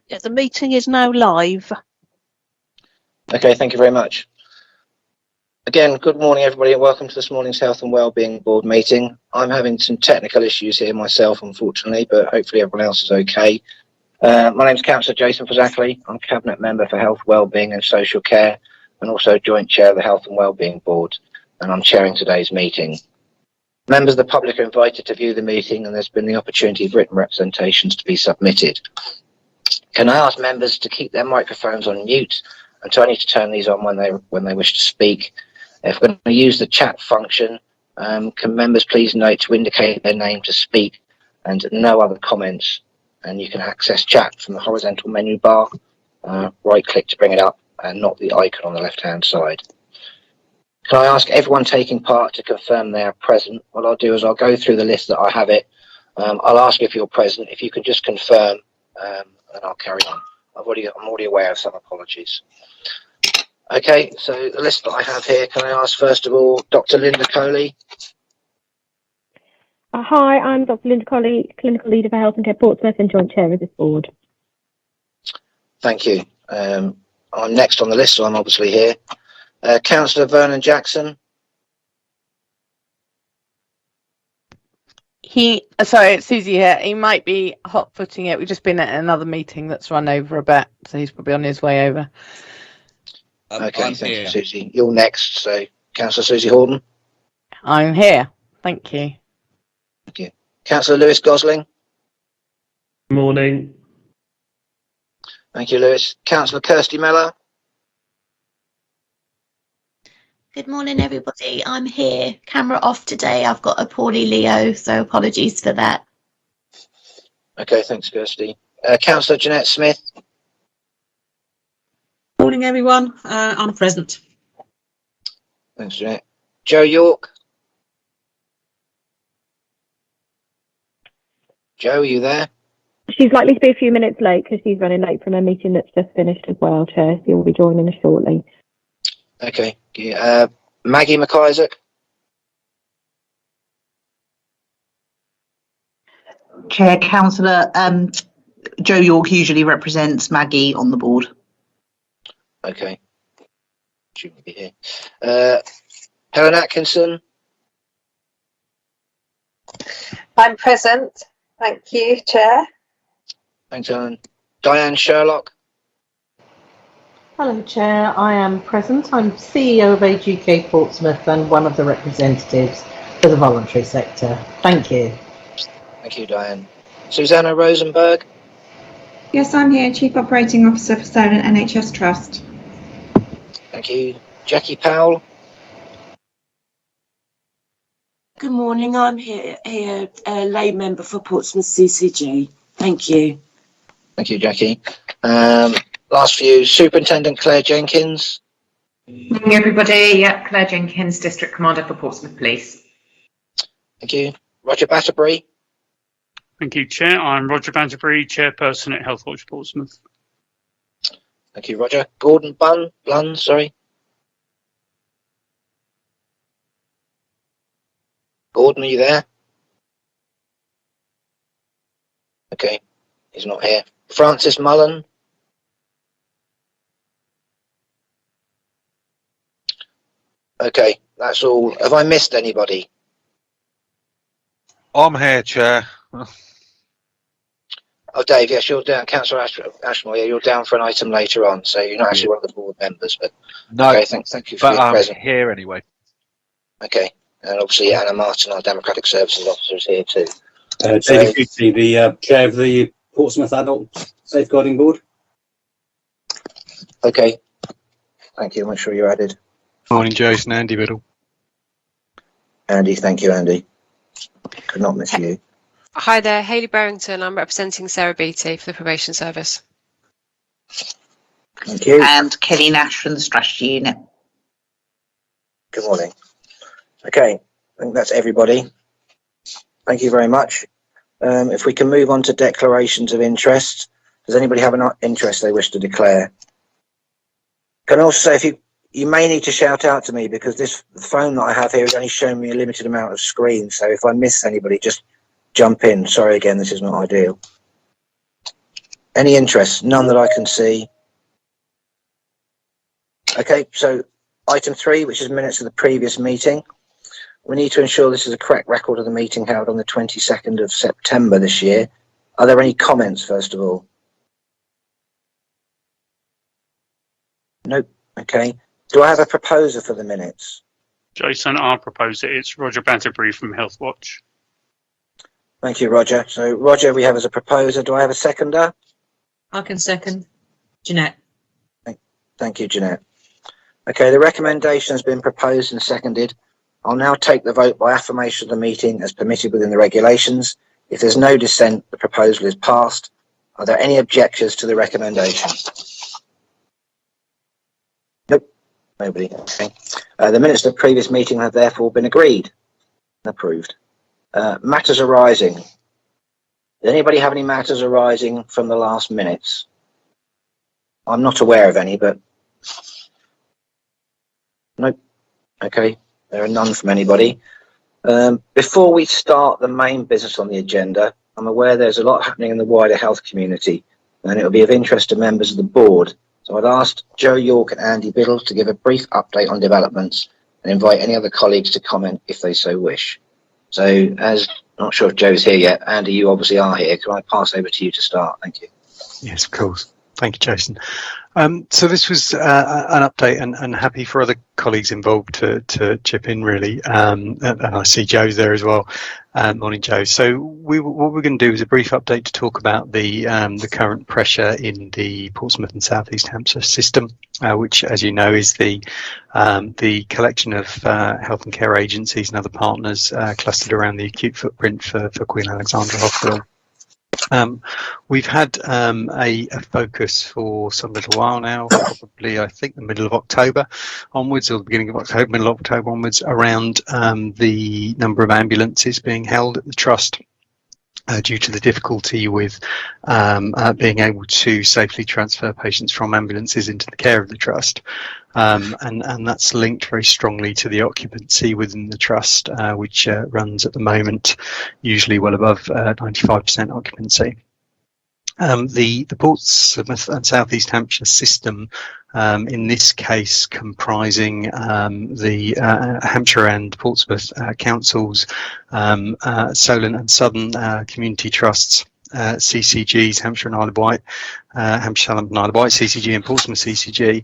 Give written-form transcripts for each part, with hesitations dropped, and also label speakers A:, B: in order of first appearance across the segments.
A: The meeting is now live.
B: Okay, thank you very much. Again, good morning, everybody, and welcome to this morning's Health and Wellbeing Board meeting. I'm having some technical issues here myself, unfortunately, but hopefully everyone else is okay. My name is Councillor Jason Fazackley. I'm Cabinet Member for Health, Wellbeing and Social Care, and also Joint Chair of the Health and Wellbeing Board, and I'm chairing today's meeting. Members of the public are invited to view the meeting, and there's been the opportunity of written representations to be submitted. Can I ask members to keep their microphones on mute and to only to turn these on when they wish to speak? If we're going to use the chat function, can members please note to indicate their name to speak and no other comments? And you can access chat from the horizontal menu bar. Right click to bring it up and not the icon on the left hand side. Can I ask everyone taking part to confirm they are present? What I'll do is I'll go through the list that I have it. I'll ask if you're present. If you can just confirm, and I'll carry on. I'm already aware of some apologies. Okay, so the list that I have here, can I ask first of all, Dr. Linda Coley?
C: Hi, I'm Dr. Linda Coley, Clinical Leader for Health and Care Portsmouth and Joint Chair of this board.
B: Thank you. I'm next on the list, so I'm obviously here. Councillor Vernon Jackson?
D: Sorry, it's Susie here. He might be hot-footing it. We've just been at another meeting that's run over a bit, so he's probably on his way over.
B: Okay, thank you, Susie. You're next, so Councillor Susie Horton?
D: I'm here. Thank you.
B: Thank you. Councillor Lewis Gosling?
E: Morning.
B: Thank you, Lewis. Councillor Kirsty Mellor?
F: Good morning, everybody. I'm here. Camera off today. I've got a poorly Leo, so apologies for that.
B: Okay, thanks, Kirsty. Councillor Jeanette Smith?
G: Morning, everyone. I'm present.
B: Thanks, Jeanette. Joe York? Joe, are you there?
C: She's likely to be a few minutes late because she's running late from a meeting that's just finished as well, Chair. She'll be joining us shortly.
B: Okay. Maggie McIsaac?
H: Chair, Councillor Joe York usually represents Maggie on the board.
B: Okay. Shouldn't be here. Helen Atkinson?
I: I'm present. Thank you, Chair.
B: Thanks, Helen. Diane Sherlock?
J: Hello, Chair. I am present. I'm CEO of Age UK Portsmouth and one of the representatives for the voluntary sector. Thank you.
B: Thank you, Diane. Susanna Rosenberg?
K: Yes, I'm here, Chief Operating Officer for Solent NHS Trust.
B: Thank you. Jackie Powell?
L: Good morning. I'm here, a lay member for Portsmouth CCG. Thank you.
B: Thank you, Jackie. Last few, Superintendent Claire Jenkins.
M: Morning, everybody. Yeah, Claire Jenkins, District Commander for Portsmouth Police.
B: Thank you. Roger Batterbury.
E: Thank you, Chair. I'm Roger Batterbury, Chairperson at Health Watch Portsmouth.
B: Thank you, Roger. Gordon Blund, sorry. Gordon, are you there? Okay, he's not here. Francis Mullen. Okay, that's all. Have I missed anybody?
N: I'm here, Chair.
B: Oh, Dave, yes, you're down. Councillor Ashmore, yeah, you're down for an item later on, so you're not actually one of the board members, but
N: no,
B: okay, thank you for being present.
N: Here anyway.
B: Okay, and obviously Anna Martin, our Democratic Services Officer, is here too.
O: David Hughley, the Chair of the Portsmouth Adult Safeguarding Board.
B: Okay, thank you. Make sure you're added.
N: Morning, Jason. Andy Biddle.
B: Andy, thank you, Andy. Could not miss you.
P: Hi there, Hayley Barrington. I'm representing Sarah Beattie for the Probation Service.
B: Thank you.
H: And Kelly Nash from the Strategy Unit.
B: Good morning. Okay, I think that's everybody. Thank you very much. If we can move on to declarations of interest. Does anybody have an interest they wish to declare? Can I also say, you may need to shout out to me because this phone that I have here is only showing me a limited amount of screen. So if I miss anybody, just jump in. Sorry again, this is not ideal. Any interest? None that I can see. Okay, so item 3, which is minutes of the previous meeting. We need to ensure this is a correct record of the meeting held on the 22nd of September this year. Are there any comments, first of all? Nope. Okay. Do I have a proposer for the minutes?
E: Jason, I'll propose it. It's Roger Banterbury from Health Watch.
B: Thank you, Roger. So, Roger, we have as a proposer. Do I have a seconder?
G: I can second. Jeanette.
B: Thank you, Jeanette. Okay, the recommendation has been proposed and seconded. I'll now take the vote by affirmation of the meeting as permitted within the regulations. If there's no dissent, the proposal is passed. Are there any objections to the recommendation? Nope, nobody. Okay. The minutes of the previous meeting have therefore been agreed and approved. Matters arising. Does anybody have any matters arising from the last minutes? I'm not aware of any, but nope. Okay, there are none from anybody. Before we start the main business on the agenda, I'm aware there's a lot happening in the wider health community, and it will be of interest to members of the board. So I'd ask Joe York and Andy Biddle to give a brief update on developments and invite any other colleagues to comment if they so wish. So, as not sure if Joe's here yet, Andy, you obviously are here. Can I pass over to you to start? Thank you.
N: Yes, of course. Thank you, Jason. So this was an update, and happy for other colleagues involved to chip in, really. And I see Joe's there as well. Morning, Joe. So what we're going to do is a brief update to talk about the current pressure in the Portsmouth and South East Hampshire system, which, as you know, is the collection of health and care agencies and other partners clustered around the acute footprint for Queen Alexandra Hospital. We've had a focus for some little while now, probably I think the middle of October onwards, or the beginning of October, middle of October onwards, around the number of ambulances being held at the trust due to the difficulty with being able to safely transfer patients from ambulances into the care of the trust. And that's linked very strongly to the occupancy within the trust, which runs at the moment usually well above 95% occupancy. The Portsmouth and South East Hampshire system, in this case comprising the Hampshire and Portsmouth councils, Solent and Southern community trusts, CCGs, Hampshire and Isle of Wight, Hampshire and Isle of Wight CCG and Portsmouth CCG,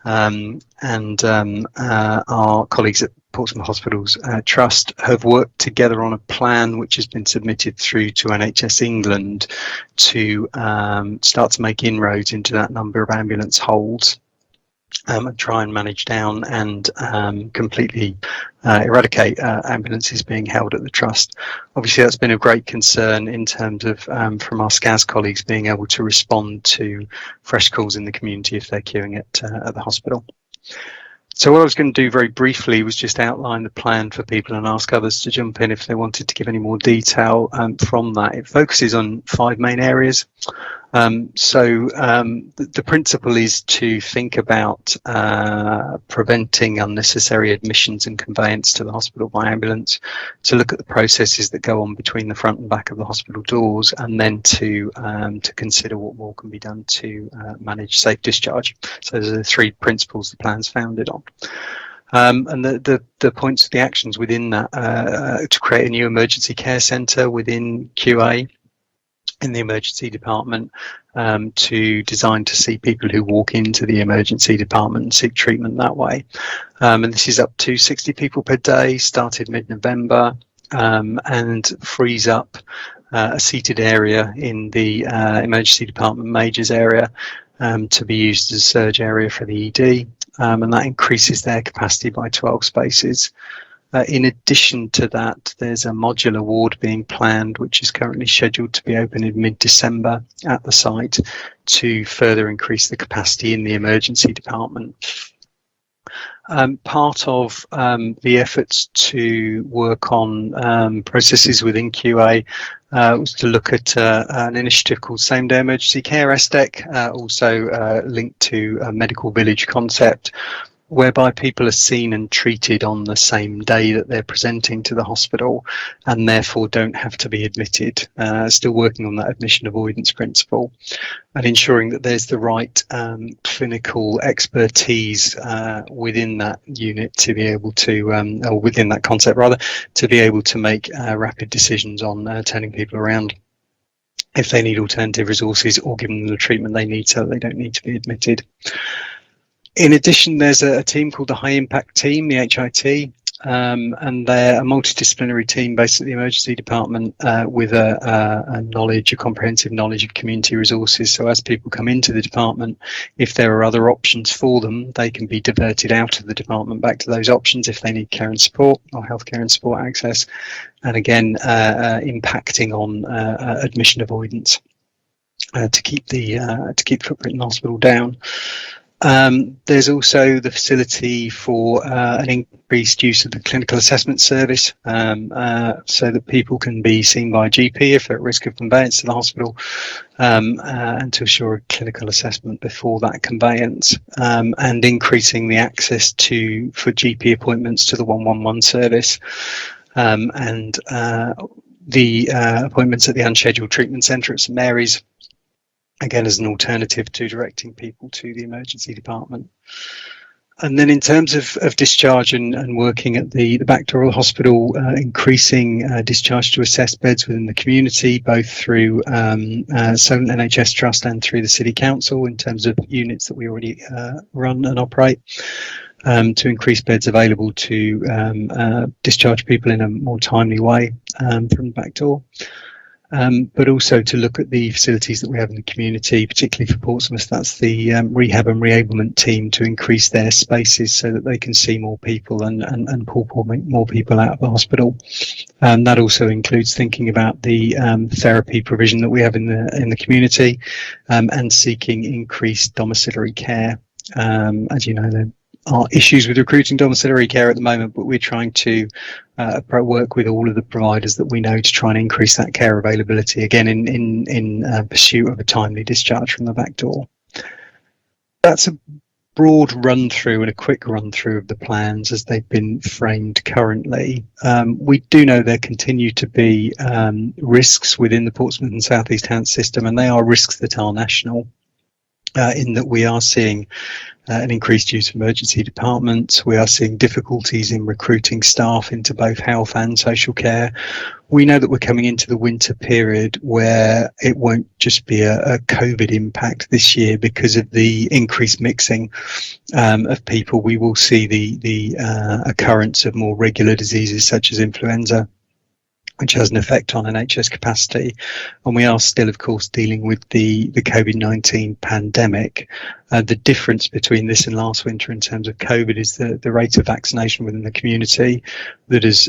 N: and our colleagues at Portsmouth Hospitals Trust have worked together on a plan which has been submitted through to NHS England to start to make inroads into that number of ambulance holds. And try and manage down and completely eradicate ambulances being held at the trust. Obviously, that's been of great concern in terms of from our SCAS colleagues being able to respond to fresh calls in the community if they're queuing at the hospital. So what I was going to do very briefly was just outline the plan for people and ask others to jump in if they wanted to give any more detail from that. It focuses on 5 main areas. The principle is to think about preventing unnecessary admissions and conveyance to the hospital by ambulance, to look at the processes that go on between the front and back of the hospital doors, and then to consider what more can be done to manage safe discharge. So those are the 3 principles the plan's founded on. And the points of the actions within that, to create a new emergency care centre within QA in the emergency department, to design to see people who walk into the emergency department and seek treatment that way. And this is up to 60 people per day, started mid-November, and frees up a seated area in the emergency department majors area to be used as a surge area for the ED, and that increases their capacity by 12 spaces. In addition to that, there's a modular ward being planned, which is currently scheduled to be open in mid-December at the site to further increase the capacity in the emergency department. Part of the efforts to work on processes within QA was to look at an initiative called Same Day Emergency Care, SDEC, also linked to a medical village concept, whereby people are seen and treated on the same day that they're presenting to the hospital and therefore don't have to be admitted, still working on that admission avoidance principle and ensuring that there's the right clinical expertise within that unit to be able to, or within that concept rather, to be able to make rapid decisions on turning people around if they need alternative resources or giving them the treatment they need so that they don't need to be admitted. In addition, there's a team called the High Impact Team, the HIT, and they're a multidisciplinary team based at the emergency department with a comprehensive knowledge of community resources. So as people come into the department, if there are other options for them, they can be diverted out of the department back to those options if they need care and support or healthcare and support access. And again, impacting on admission avoidance to keep the footprint in the hospital down. There's also the facility for an increased use of the clinical assessment service, so that people can be seen by a GP if they're at risk of conveyance to the hospital, and to assure a clinical assessment before that conveyance, and increasing the access for GP appointments to the 111 service, and the appointments at the Unscheduled Treatment Centre at St Mary's, again as an alternative to directing people to the emergency department. And then in terms of discharge and working at the back door of the hospital, increasing discharge to assessed beds within the community, both through Solent NHS Trust and through the City Council in terms of units that we already run and operate, to increase beds available to discharge people in a more timely way from the back door. But also to look at the facilities that we have in the community, particularly for Portsmouth. That's the rehab and reablement team, to increase their spaces so that they can see more people and pull more people out of the hospital. That also includes thinking about the therapy provision that we have in the community, and seeking increased domiciliary care. As you know, there are issues with recruiting domiciliary care at the moment, but we're trying to work with all of the providers that we know to try and increase that care availability, again in pursuit of a timely discharge from the back door. That's a broad run through and a quick run through of the plans as they've been framed currently. We do know there continue to be risks within the Portsmouth and South East Hants system, and they are risks that are national, in that we are seeing an increased use of emergency departments. We are seeing difficulties in recruiting staff into both health and social care. We know that we're coming into the winter period where it won't just be a COVID impact this year because of the increased mixing of people. We will see the occurrence of more regular diseases such as influenza, which has an effect on NHS capacity. And we are still, of course, dealing with the COVID-19 pandemic. The difference between this and last winter in terms of COVID is the rate of vaccination within the community that has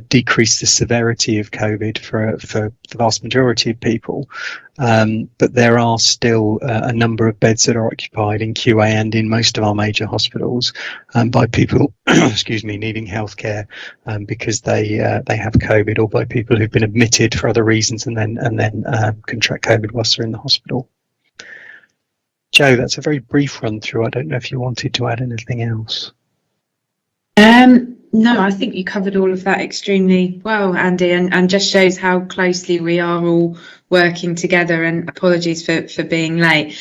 N: decreased the severity of COVID for the vast majority of people. But there are still a number of beds that are occupied in QA and in most of our major hospitals by people, excuse me, needing healthcare because they have COVID, or by people who've been admitted for other reasons and then contract COVID whilst they're in the hospital. Joe, that's a very brief run through. I don't know if you wanted to add anything else.
G: No, I think you covered all of that extremely well, Andy, and just shows how closely we are all working together, and apologies for being late.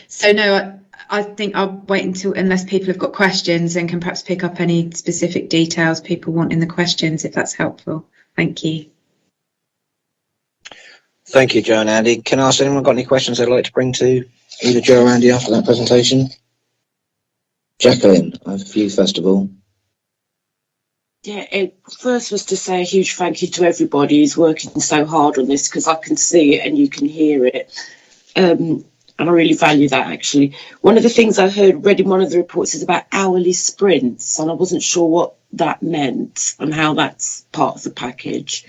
G: So no, I think I'll wait unless people have got questions and can perhaps pick up any specific details people want in the questions, if that's helpful. Thank you.
B: Thank you, Joe and Andy. Can I ask anyone got any questions they'd like to bring to either Joe or Andy after that presentation? Jacqueline, I have a few first of all.
L: Yeah, first was to say a huge thank you to everybody who's working so hard on this, because I can see it and you can hear it. And I really value that, actually. One of the things I read in one of the reports is about hourly sprints, and I wasn't sure what that meant and how that's part of the package.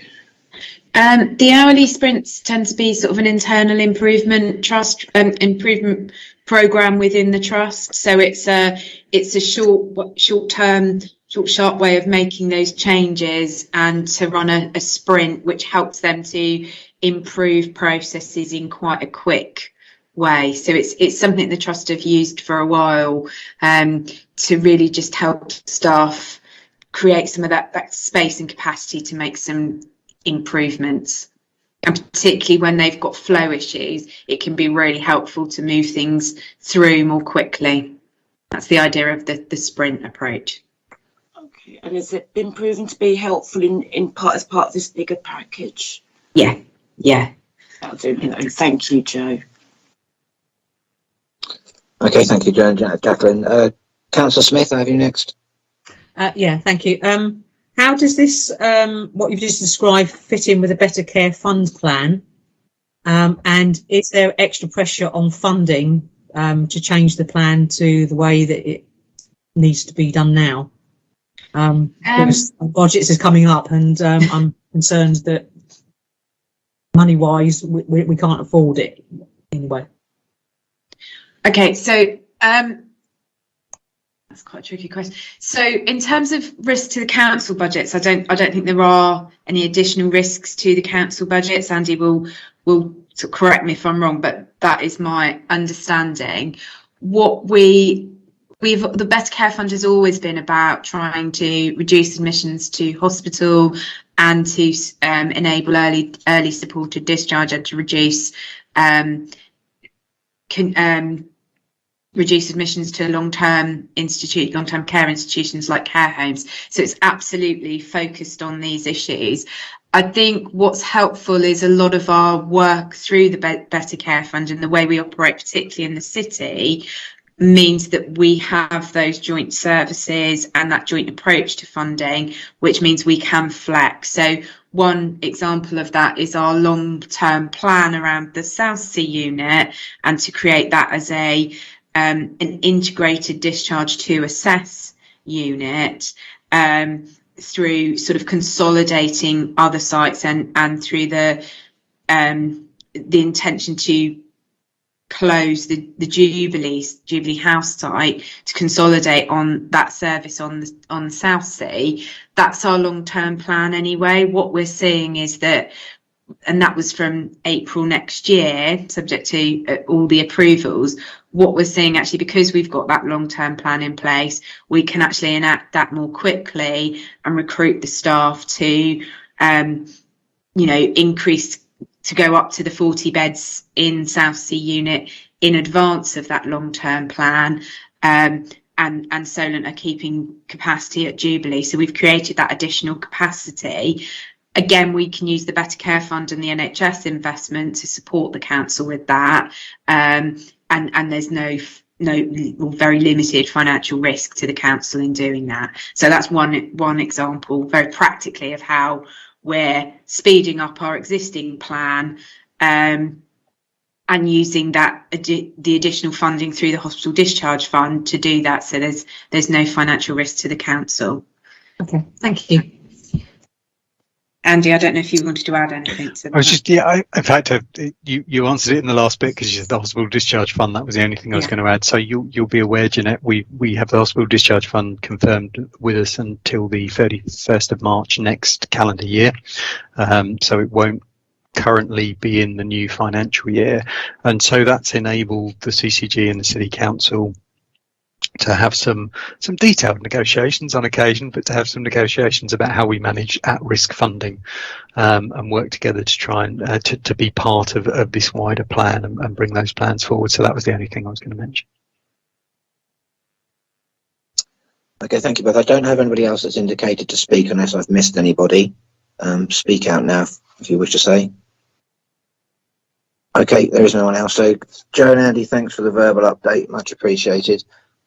G: The hourly sprints tend to be sort of an internal improvement improvement program within the trust. So it's a short-term, sharp way of making those changes, and to run a sprint which helps them to improve processes in quite a quick way. So it's something the trust have used for a while to really just help staff create some of that space and capacity to make some improvements. And particularly when they've got flow issues, it can be really helpful to move things through more quickly. That's the idea of the sprint approach.
L: Okay, and has it been proven to be helpful as part of this bigger package?
G: Yeah.
L: That'll do me though. Thank you, Joe.
B: Okay, thank you, Joe and Jacqueline. Councillor Smith, I have you next.
Q: Yeah, thank you. How does this, what you've just described, fit in with a Better Care Fund plan? And is there extra pressure on funding to change the plan to the way that it needs to be done now? Because budgets is coming up, and I'm concerned that money-wise we can't afford it anyway.
G: Okay, so that's quite a tricky question. So in terms of risk to the council budgets, I don't think there are any additional risks to the council budgets. Andy will sort of correct me if I'm wrong, but that is my understanding. The Better Care Fund has always been about trying to reduce admissions to hospital and to enable early supported discharge and to reduce admissions to long-term care institutions like care homes. So it's absolutely focused on these issues. I think what's helpful is a lot of our work through the Better Care Fund and the way we operate, particularly in the city, means that we have those joint services and that joint approach to funding, which means we can flex. So one example of that is our long-term plan around the South Sea unit, and to create that as an integrated discharge to assess unit through sort of consolidating other sites and through the intention to close the Jubilee House site to consolidate on that service on the South Sea. That's our long-term plan anyway. What we're seeing is that, and that was from April next year, subject to all the approvals, what we're seeing actually, because we've got that long-term plan in place, we can actually enact that more quickly and recruit the staff to, increase, to go up to the 40 beds in South Sea unit in advance of that long-term plan. And Solent are keeping capacity at Jubilee. So we've created that additional capacity. Again, we can use the Better Care Fund and the NHS investment to support the council with that. And there's no very limited financial risk to the council in doing that. So that's one example very practically of how we're speeding up our existing plan and using that the additional funding through the hospital discharge fund to do that. So there's no financial risk to the council.
Q: Okay, thank you.
G: Andy, I don't know if you wanted to add anything to that.
N: I was just, in fact, you answered it in the last bit because you said the hospital discharge fund. That was the only thing I was going to add. So you'll be aware, Jeanette, we have the hospital discharge fund confirmed with us until the 31st of March next calendar year. So it won't currently be in the new financial year. And so that's enabled the CCG and the City Council to have some detailed negotiations on occasion, but to have some negotiations about how we manage at-risk funding and work together to try and to be part of this wider plan and bring those plans forward. So that was the only thing I was going to mention.
B: Okay, thank you both. I don't have anybody else that's indicated to speak unless I've missed anybody. Speak out now if you wish to say. Okay, there is no one else. So Joe and Andy, thanks for the verbal update. Much appreciated.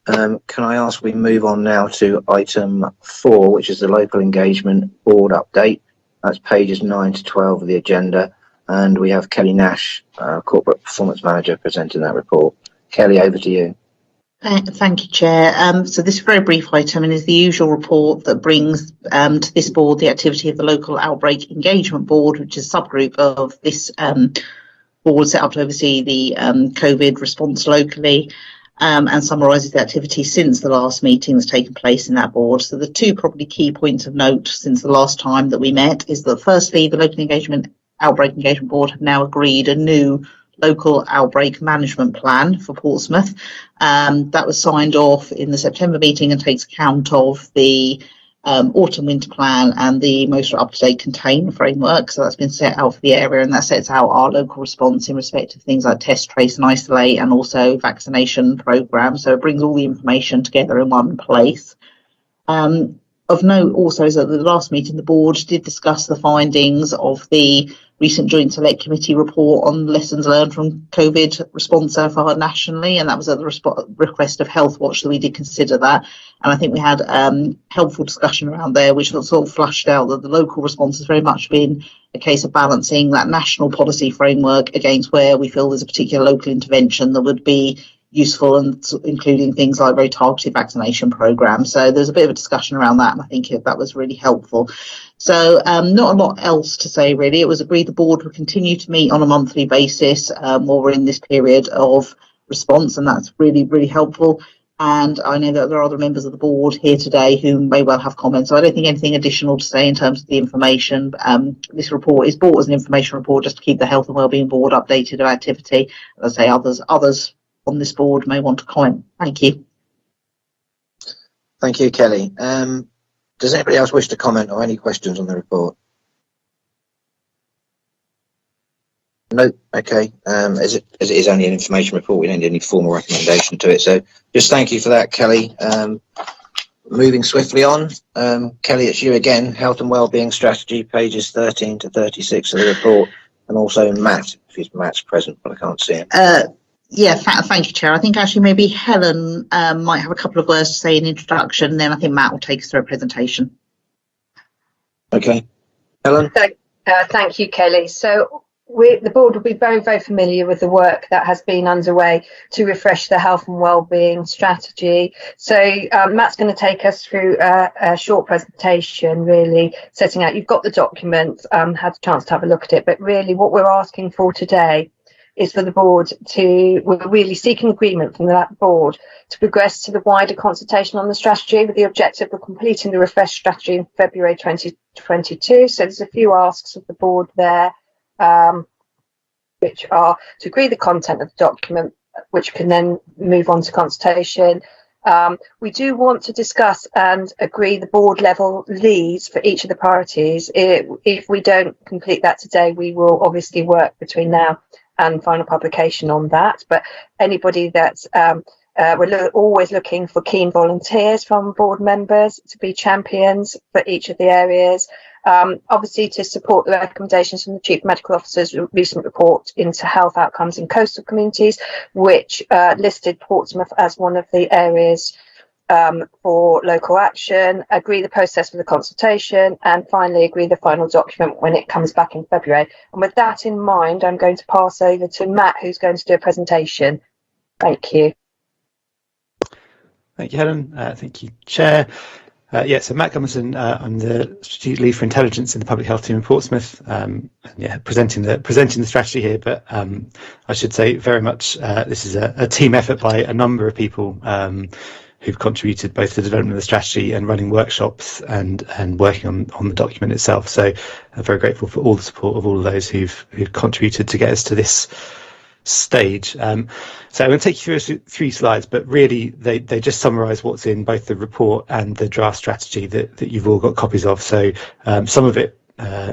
B: Can I ask we move on now to item 4, which is the local engagement board update. That's pages 9 to 12 of the agenda. And we have Kelly Nash, Corporate Performance Manager, presenting that report. Kelly, over to you.
H: Thank you, Chair. So this is a very brief item and is the usual report that brings to this board the activity of the local outbreak engagement board, which is a subgroup of this board set up to oversee the COVID response locally. And summarises the activity since the last meeting that's taken place in that board. So the two probably key points of note since the last time that we met is that firstly, the local outbreak engagement board have now agreed a new local outbreak management plan for Portsmouth. That was signed off in the September meeting and takes account of the autumn winter plan and the most up-to-date contain framework. So that's been set out for the area, and that sets out our local response in respect of things like test, trace and isolate, and also vaccination programmes. So it brings all the information together in one place. Of note also is that at the last meeting the board did discuss the findings of the recent Joint Select Committee report on lessons learned from COVID response so far nationally, and that was at the request of Health Watch, so we did consider that. And I think we had helpful discussion around there, which sort of flushed out that the local response has very much been a case of balancing that national policy framework against where we feel there's a particular local intervention that would be useful, and including things like very targeted vaccination programs. So there's a bit of a discussion around that, and I think that was really helpful. So not a lot else to say really. It was agreed the board would continue to meet on a monthly basis while we're in this period of response, and that's really, really helpful. And I know that there are other members of the board here today who may well have comments, so I don't think anything additional to say in terms of the information. This report is brought as an information report just to keep the Health and Wellbeing Board updated of activity. As I say, others on this board may want to comment. Thank you.
B: Thank you, Kelly. Does anybody else wish to comment or any questions on the report? No. Okay. As it is only an information report, we don't need any formal recommendation to it. So just thank you for that, Kelly. Moving swiftly on, Kelly, it's you again. Health and Wellbeing Strategy, pages 13 to 36 of the report, and also Matt, if Matt's present, but I can't see him.
H: Yeah, thank you, Chair. I think actually maybe Helen might have a couple of words to say in introduction, and then I think Matt will take us through a presentation.
B: Okay. Helen?
I: Thank you, Kelly. So the board will be very, very familiar with the work that has been underway to refresh the health and wellbeing strategy. So Matt's going to take us through a short presentation, really setting out. You've got the document, had a chance to have a look at it, but really what we're asking for today is for the board we're really seeking agreement from that board to progress to the wider consultation on the strategy with the objective of completing the refreshed strategy in February 2022. So there's a few asks of the board there, which are to agree the content of the document, which can then move on to consultation. We do want to discuss and agree the board level leads for each of the priorities. If we don't complete that today, we will obviously work between now and final publication on that. But anybody that's we're always looking for keen volunteers from board members to be champions for each of the areas. Obviously to support the recommendations from the Chief Medical Officer's recent report into health outcomes in coastal communities, which listed Portsmouth as one of the areas for local action, agree the process for the consultation, and finally agree the final document when it comes back in February. And with that in mind, I'm going to pass over to Matt, who's going to do a presentation. Thank you.
R: Thank you, Helen. Thank you, Chair. So Matt Gummerson, I'm the strategic lead for intelligence in the public health team in Portsmouth. Presenting the strategy here, but I should say very much this is a team effort by a number of people who've contributed both to the development of the strategy and running workshops and working on the document itself. So I'm very grateful for all the support of all of those who've contributed to get us to this stage. So I'm going to take you through 3 slides, but really they just summarise what's in both the report and the draft strategy that you've all got copies of. So some of it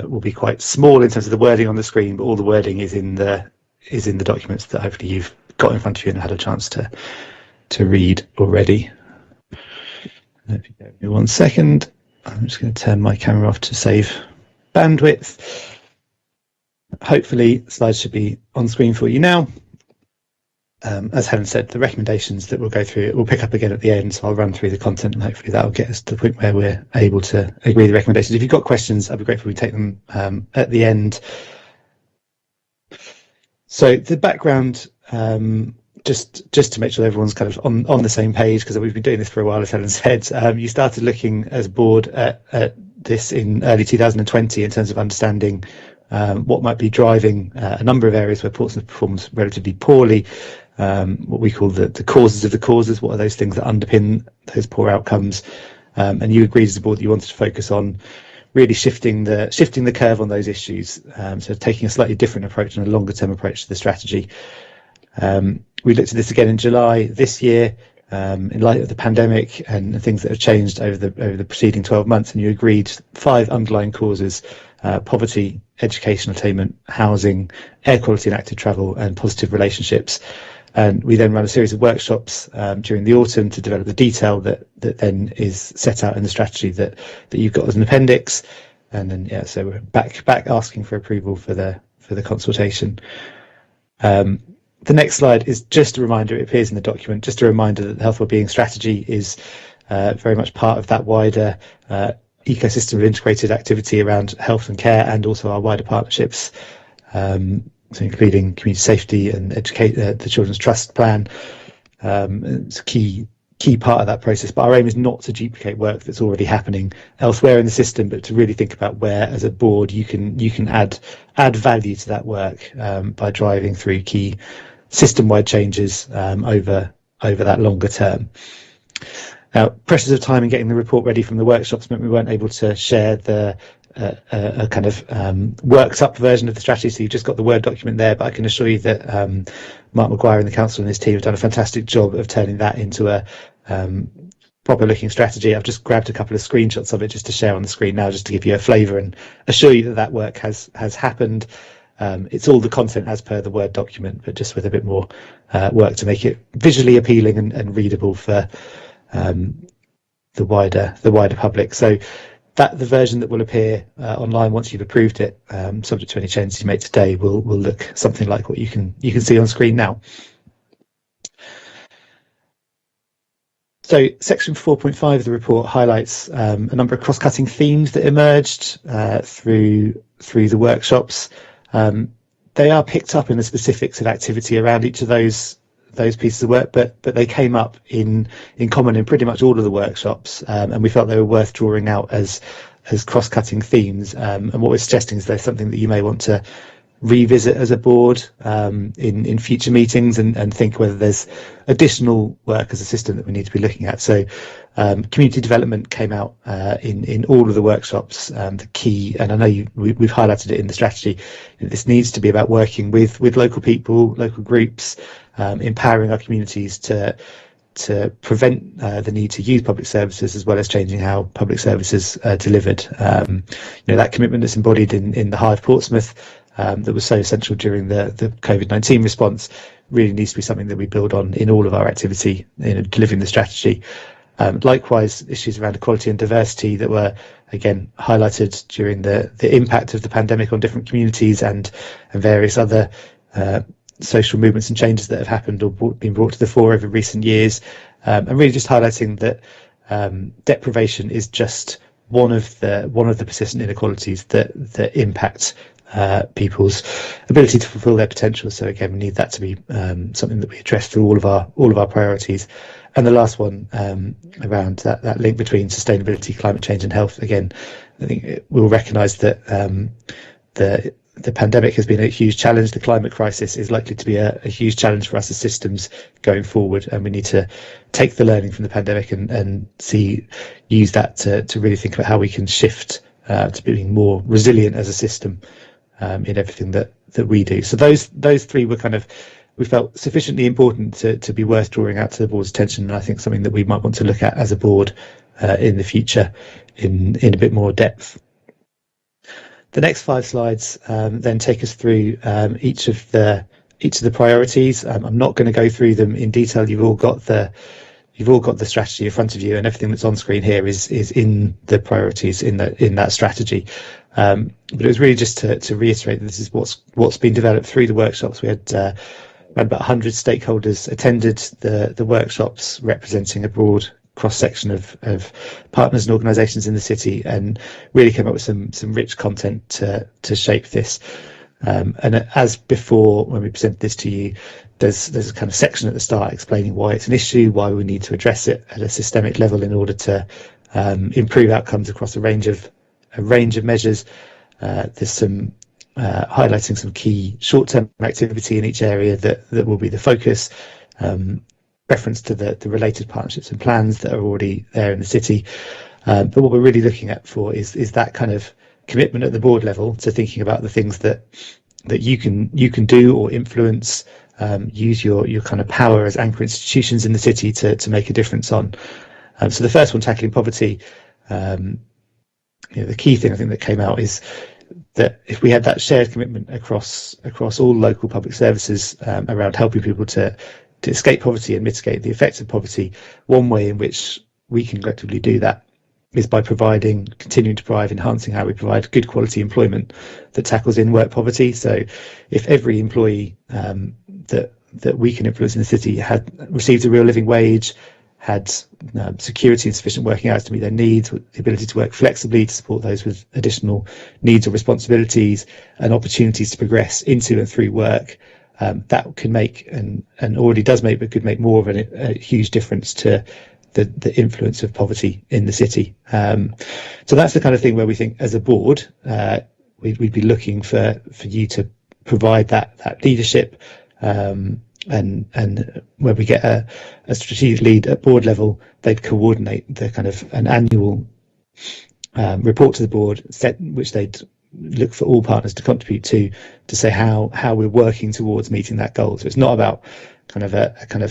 R: will be quite small in terms of the wording on the screen, but all the wording is in the documents that hopefully you've got in front of you and had a chance to read already. If you give me 1 second, I'm just going to turn my camera off to save bandwidth. Hopefully the slides should be on screen for you now. As Helen said, the recommendations that we'll go through, we'll pick up again at the end, so I'll run through the content and hopefully that'll get us to the point where we're able to agree the recommendations. If you've got questions, I'd be grateful if we take them at the end. So the background, just to make sure everyone's kind of on the same page, because we've been doing this for a while, as Helen said. You started looking as a board at this in early 2020 in terms of understanding what might be driving a number of areas where Portsmouth performs relatively poorly, what we call the causes of the causes. What are those things that underpin those poor outcomes? And you agreed as a board that you wanted to focus on really shifting the curve on those issues. So taking a slightly different approach and a longer term approach to the strategy. We looked at this again in July this year, in light of the pandemic and the things that have changed over the preceding 12 months, and you agreed 5 underlying causes: poverty, education attainment, housing, air quality and active travel, and positive relationships. And we then ran a series of workshops during the autumn to develop the detail that then is set out in the strategy that you've got as an appendix. And then so we're back asking for approval for the consultation. The next slide is just a reminder, it appears in the document, just a reminder that the health wellbeing strategy is very much part of that wider ecosystem of integrated activity around health and care, and also our wider partnerships, so including community safety and the Children's Trust Plan. It's a key part of that process, but our aim is not to duplicate work that's already happening elsewhere in the system, but to really think about where, as a board, you can add value to that work by driving through key system-wide changes over that longer term. Now, pressures of time in getting the report ready from the workshops meant we weren't able to share the a kind of worked up version of the strategy, so you've just got the Word document there, but I can assure you that Mark Maguire and the council and his team have done a fantastic job of turning that into a proper looking strategy. I've just grabbed a couple of screenshots of it just to share on the screen now, just to give you a flavour and assure you that work has happened. It's all the content as per the Word document, but just with a bit more work to make it visually appealing and readable for the wider public. So that the version that will appear online once you've approved it, subject to any changes you make today, will look something like what you can see on screen now. So section 4.5 of the report highlights a number of cross-cutting themes that emerged through the workshops. They are picked up in the specifics of activity around each of those pieces of work, but they came up in common in pretty much all of the workshops, and we felt they were worth drawing out as cross-cutting themes. And what we're suggesting is there's something that you may want to revisit as a board in future meetings and think whether there's additional work as a system that we need to be looking at. So community development came out in all of the workshops. The key, and I know we've highlighted it in the strategy, this needs to be about working with local people, local groups, empowering our communities to prevent the need to use public services, as well as changing how public services are delivered. That commitment that's embodied in the Hive Portsmouth, that was so essential during the COVID-19 response, really needs to be something that we build on in all of our activity in delivering the strategy. Likewise, issues around equality and diversity that were again highlighted during the impact of the pandemic on different communities and various other social movements and changes that have happened or been brought to the fore over recent years, and really just highlighting that deprivation is just one of the persistent inequalities that impact people's ability to fulfil their potential. So again, we need that to be something that we address through all of our priorities. And the last one around that link between sustainability, climate change and health. Again, I think we'll recognise that the pandemic has been a huge challenge. The climate crisis is likely to be a huge challenge for us as systems going forward, and we need to take the learning from the pandemic and use that to really think about how we can shift to being more resilient as a system in everything that we do. So those three were we felt sufficiently important to be worth drawing out to the board's attention, and I think something that we might want to look at as a board in the future in a bit more depth. The next 5 slides then take us through each of the priorities. I'm not going to go through them in detail. You've all got the strategy in front of you, and everything that's on screen here is in the priorities in that strategy. But it was really just to reiterate that this is what's been developed through the workshops. We had around about 100 stakeholders attended the workshops, representing a broad cross-section of partners and organisations in the city, and really came up with some rich content to shape this. And as before, when we presented this to you, there's a kind of section at the start explaining why it's an issue, why we need to address it at a systemic level in order to improve outcomes across a range of measures. There's some highlighting some key short-term activity in each area that will be the focus. Reference to the related partnerships and plans that are already there in the city. But what we're really looking at for is that kind of commitment at the board level to thinking about the things that you can do or influence, use your kind of power as anchor institutions in the city to make a difference on. So the first one, tackling poverty, the key thing I think that came out is that if we had that shared commitment across all local public services around helping people to escape poverty and mitigate the effects of poverty, one way in which we can collectively do that is by continuing to provide, enhancing how we provide good quality employment that tackles in-work poverty. So if every employee that we can influence in the city had received a real living wage, had security and sufficient working hours to meet their needs, the ability to work flexibly to support those with additional needs or responsibilities, and opportunities to progress into and through work, that can make, and already does make, but could make more of a huge difference to the influence of poverty in the city. So that's the kind of thing where we think as a board, we'd be looking for you to provide that leadership, and when we get a strategic lead at board level, they'd coordinate the kind of an annual report to the board, which they'd look for all partners to contribute to say how we're working towards meeting that goal. So it's not about kind of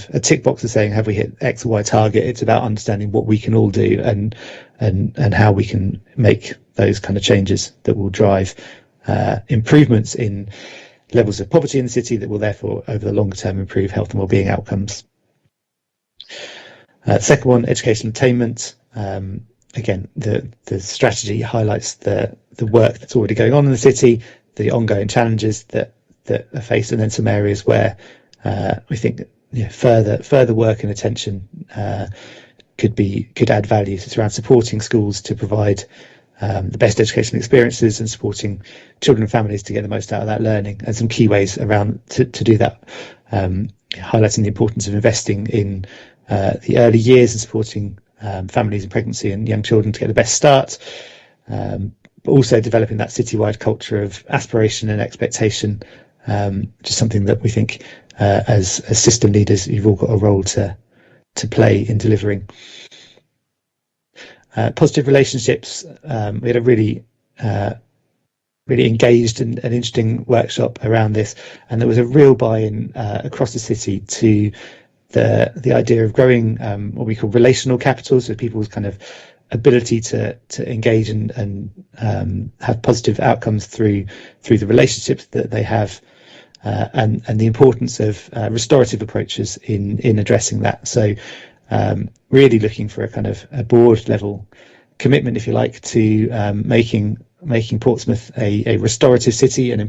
R: a tick box of saying have we hit X or Y target. It's about understanding what we can all do and how we can make those kind of changes that will drive improvements in levels of poverty in the city that will therefore over the longer term improve health and wellbeing outcomes. Second one, education attainment. Again, the strategy highlights the work that's already going on in the city, the ongoing challenges that are faced, and then some areas where we think further work and attention could add value. So it's around supporting schools to provide the best educational experiences and supporting children and families to get the most out of that learning, and some key ways around to do that, highlighting the importance of investing in the early years and supporting families in pregnancy and young children to get the best start, but also developing that citywide culture of aspiration and expectation, which is something that we think as system leaders you've all got a role to play in delivering. Positive relationships. We had a really engaged and interesting workshop around this, and there was a real buy-in across the city to the idea of growing what we call relational capital, so people's kind of ability to engage and have positive outcomes through the relationships that they have, and the importance of restorative approaches in addressing that. So really looking for a kind of a board level commitment, if you like, to making Portsmouth a restorative city and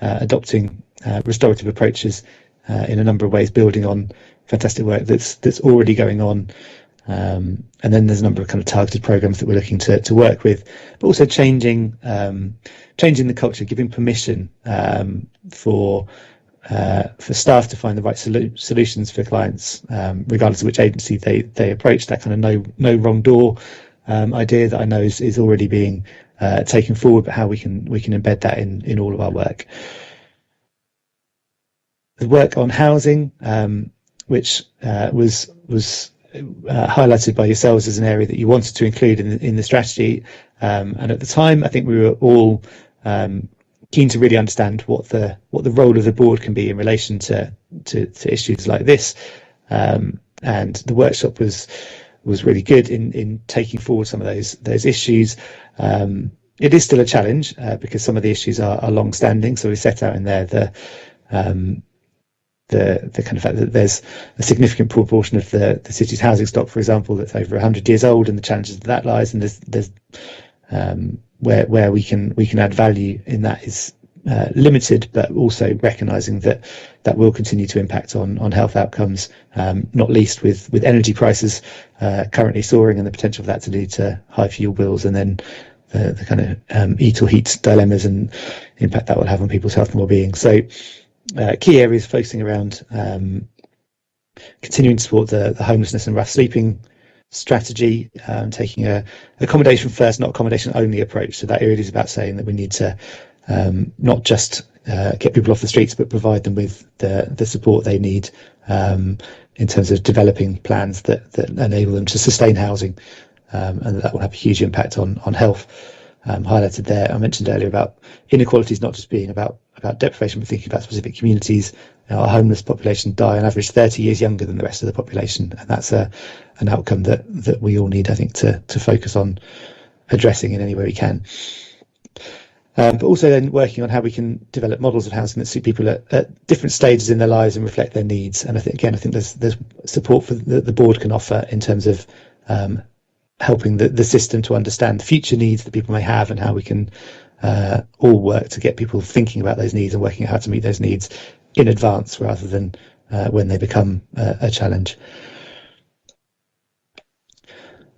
R: adopting restorative approaches in a number of ways, building on fantastic work that's already going on. And then there's a number of kind of targeted programs that we're looking to work with, but also changing the culture, giving permission for staff to find the right solutions for clients, regardless of which agency they approach. That kind of no wrong door idea that I know is already being taken forward, but how we can embed that in all of our work. The work on housing, which was highlighted by yourselves as an area that you wanted to include in the strategy, and at the time I think we were all keen to really understand what the role of the board can be in relation to issues like this, and the workshop was really good in taking forward some of those issues. It is still a challenge because some of the issues are long-standing, so we set out in there the kind of fact that there's a significant proportion of the city's housing stock, for example, that's over 100 years old, and the challenges that lies, and there's where we can add value in that is limited, but also recognising that will continue to impact on health outcomes, not least with energy prices currently soaring and the potential for that to lead to high fuel bills, and then the kind of eat or heat dilemmas and impact that will have on people's health and well-being. So key areas focusing around continuing to support the homelessness and rough sleeping strategy, taking a accommodation first, not accommodation only approach. So that really is about saying that we need to not just get people off the streets, but provide them with the support they need in terms of developing plans that enable them to sustain housing and that will have a huge impact on health. Highlighted there, I mentioned earlier about inequalities not just being about deprivation, but thinking about specific communities. Our homeless population die on average 30 years younger than the rest of the population, and that's an outcome that we all need, I think, to focus on addressing in any way we can. But also then working on how we can develop models of housing that suit people at different stages in their lives and reflect their needs. And I think there's support for the board can offer in terms of helping the system to understand the future needs that people may have, and how we can all work to get people thinking about those needs and working out how to meet those needs in advance rather than when they become a challenge.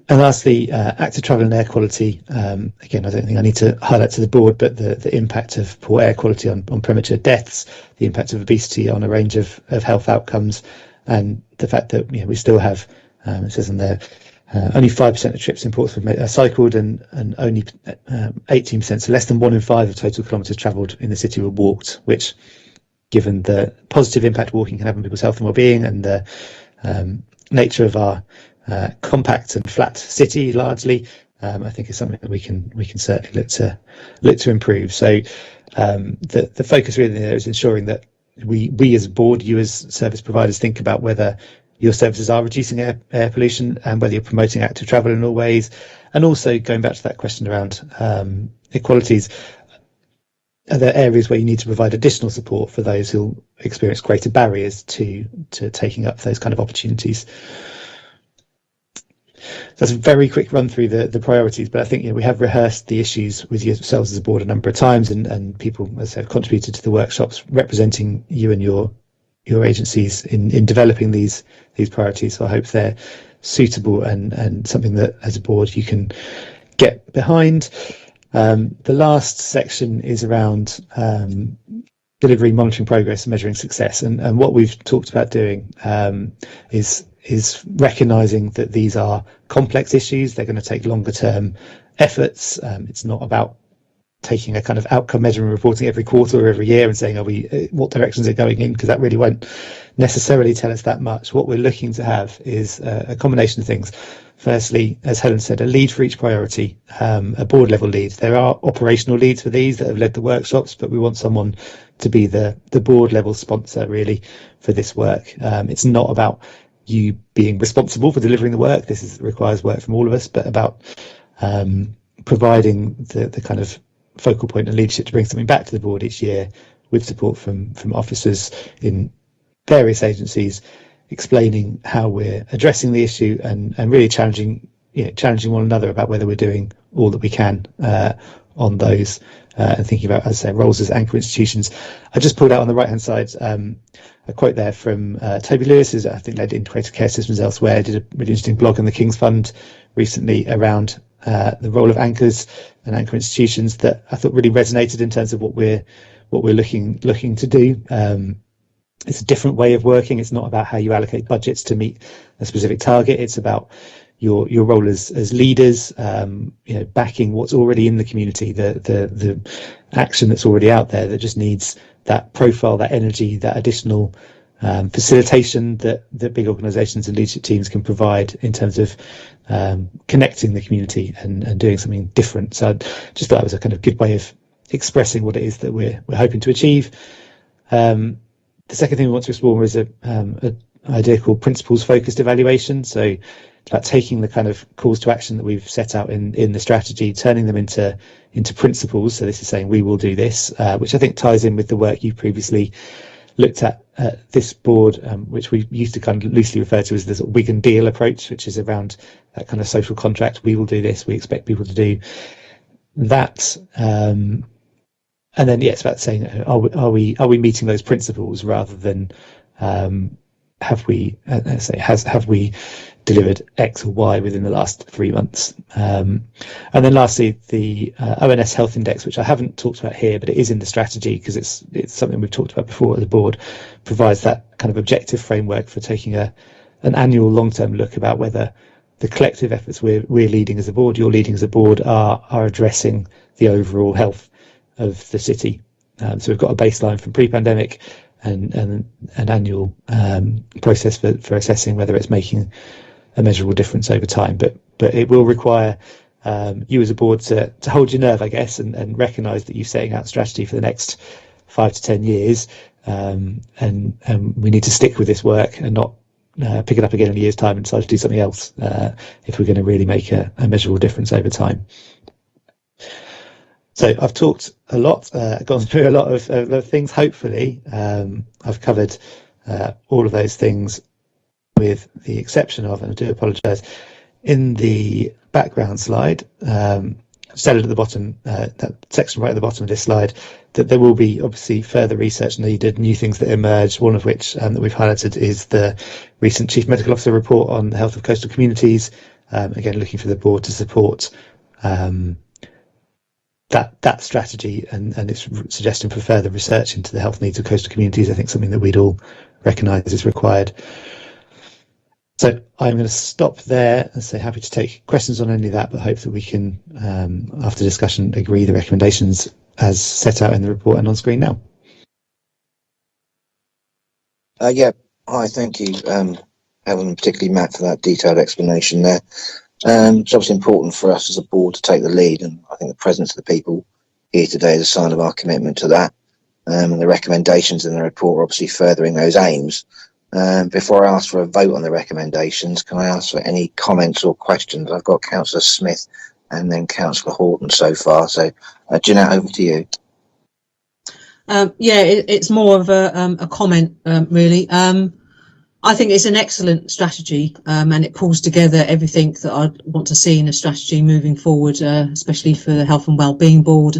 R: And lastly, active travel and air quality. Again, I don't think I need to highlight to the board, but the impact of poor air quality on premature deaths, the impact of obesity on a range of health outcomes, and the fact that we still have, it says in there, only 5% of trips in Portsmouth are cycled, and only 18%, so less than 1 in 5 of total kilometres travelled in the city were walked, which, given the positive impact walking can have on people's health and well-being, and the nature of our compact and flat city largely, I think is something that we can certainly look to improve. So the focus really there is ensuring that we as a board, you as service providers, think about whether your services are reducing air pollution and whether you're promoting active travel in all ways. And also going back to that question around equalities, are there areas where you need to provide additional support for those who experience greater barriers to taking up those kind of opportunities? That's a very quick run through the priorities, but I think we have rehearsed the issues with yourselves as a board a number of times, and people, as I have contributed to the workshops representing you and your agencies in developing these priorities. So I hope they're suitable and something that as a board you can get behind. The last section is around delivery, monitoring progress, and measuring success. And what we've talked about doing is recognising that these are complex issues. They're going to take longer term efforts. It's not about taking a kind of outcome measure and reporting every quarter or every year and saying, what directions are going in, because that really won't necessarily tell us that much. What we're looking to have is a combination of things. Firstly, as Helen said, a lead for each priority, a board level lead. There are operational leads for these that have led the workshops, but we want someone to be the board level sponsor really for this work. It's not about you being responsible for delivering the work. This requires work from all of us, but about providing the kind of focal point and leadership to bring something back to the board each year with support from officers in various agencies, explaining how we're addressing the issue and really challenging one another about whether we're doing all that we can on those, and thinking about, as I say, roles as anchor institutions. I just pulled out on the right hand side a quote there from Toby Lewis, who's I think led integrated care systems elsewhere, did a really interesting blog on the King's Fund recently around the role of anchors and anchor institutions that I thought really resonated in terms of what we're looking to do. It's a different way of working. It's not about how you allocate budgets to meet a specific target. It's about your role as leaders, backing what's already in the community, the action that's already out there that just needs that profile, that energy, that additional facilitation that big organisations and leadership teams can provide in terms of connecting the community and doing something different. So I just thought it was a kind of good way of expressing what it is that we're hoping to achieve. The second thing we want to explore is an idea called principles focused evaluation. So it's about taking the kind of calls to action that we've set out in the strategy, turning them into principles. So this is saying we will do this, which I think ties in with the work you previously looked at this board, which we used to kind of loosely refer to as the sort of Wigan deal approach, which is around that kind of social contract. We will do this. We expect people to do that. And then, it's about saying, are we meeting those principles rather than have we delivered X or Y within the last 3 months? And then lastly, the ONS Health Index, which I haven't talked about here, but it is in the strategy because it's something we've talked about before at the board, provides that kind of objective framework for taking an annual long-term look about whether the collective efforts we're leading as a board, you're leading as a board, are addressing the overall health of the city. So we've got a baseline from pre-pandemic and an annual process for assessing whether it's making a measurable difference over time. But but it will require you as a board to hold your nerve, I guess, and recognise that you're setting out strategy for the next 5 to 10 years, and we need to stick with this work and not pick it up again in a year's time and decide to do something else if we're going to really make a measurable difference over time. So I've talked a lot, gone through a lot of things. Hopefully, I've covered all of those things, with the exception of, and I do apologise, in the background slide, said at the bottom, that section right at the bottom of this slide, that there will be obviously further research needed, new things that emerge, one of which that we've highlighted is the recent Chief Medical Officer report on the health of coastal communities, again looking for the board to support that strategy and its suggestion for further research into the health needs of coastal communities. I think something that we'd all recognise is required. So I'm going to stop there and say happy to take questions on any of that, but hope that we can, after discussion, agree the recommendations as set out in the report and on screen now.
B: Yeah, hi, thank you, Helen, and particularly Matt, for that detailed explanation there. It's obviously important for us as a board to take the lead, and I think the presence of the people here today is a sign of our commitment to that. And the recommendations in the report are obviously furthering those aims. Before I ask for a vote on the recommendations, can I ask for any comments or questions? I've got Councillor Smith and then Councillor Horton so far. So, Jeanette, over to you.
Q: Yeah, it's more of a comment, really. I think it's an excellent strategy, and it pulls together everything that I'd want to see in a strategy moving forward, especially for the Health and Wellbeing Board,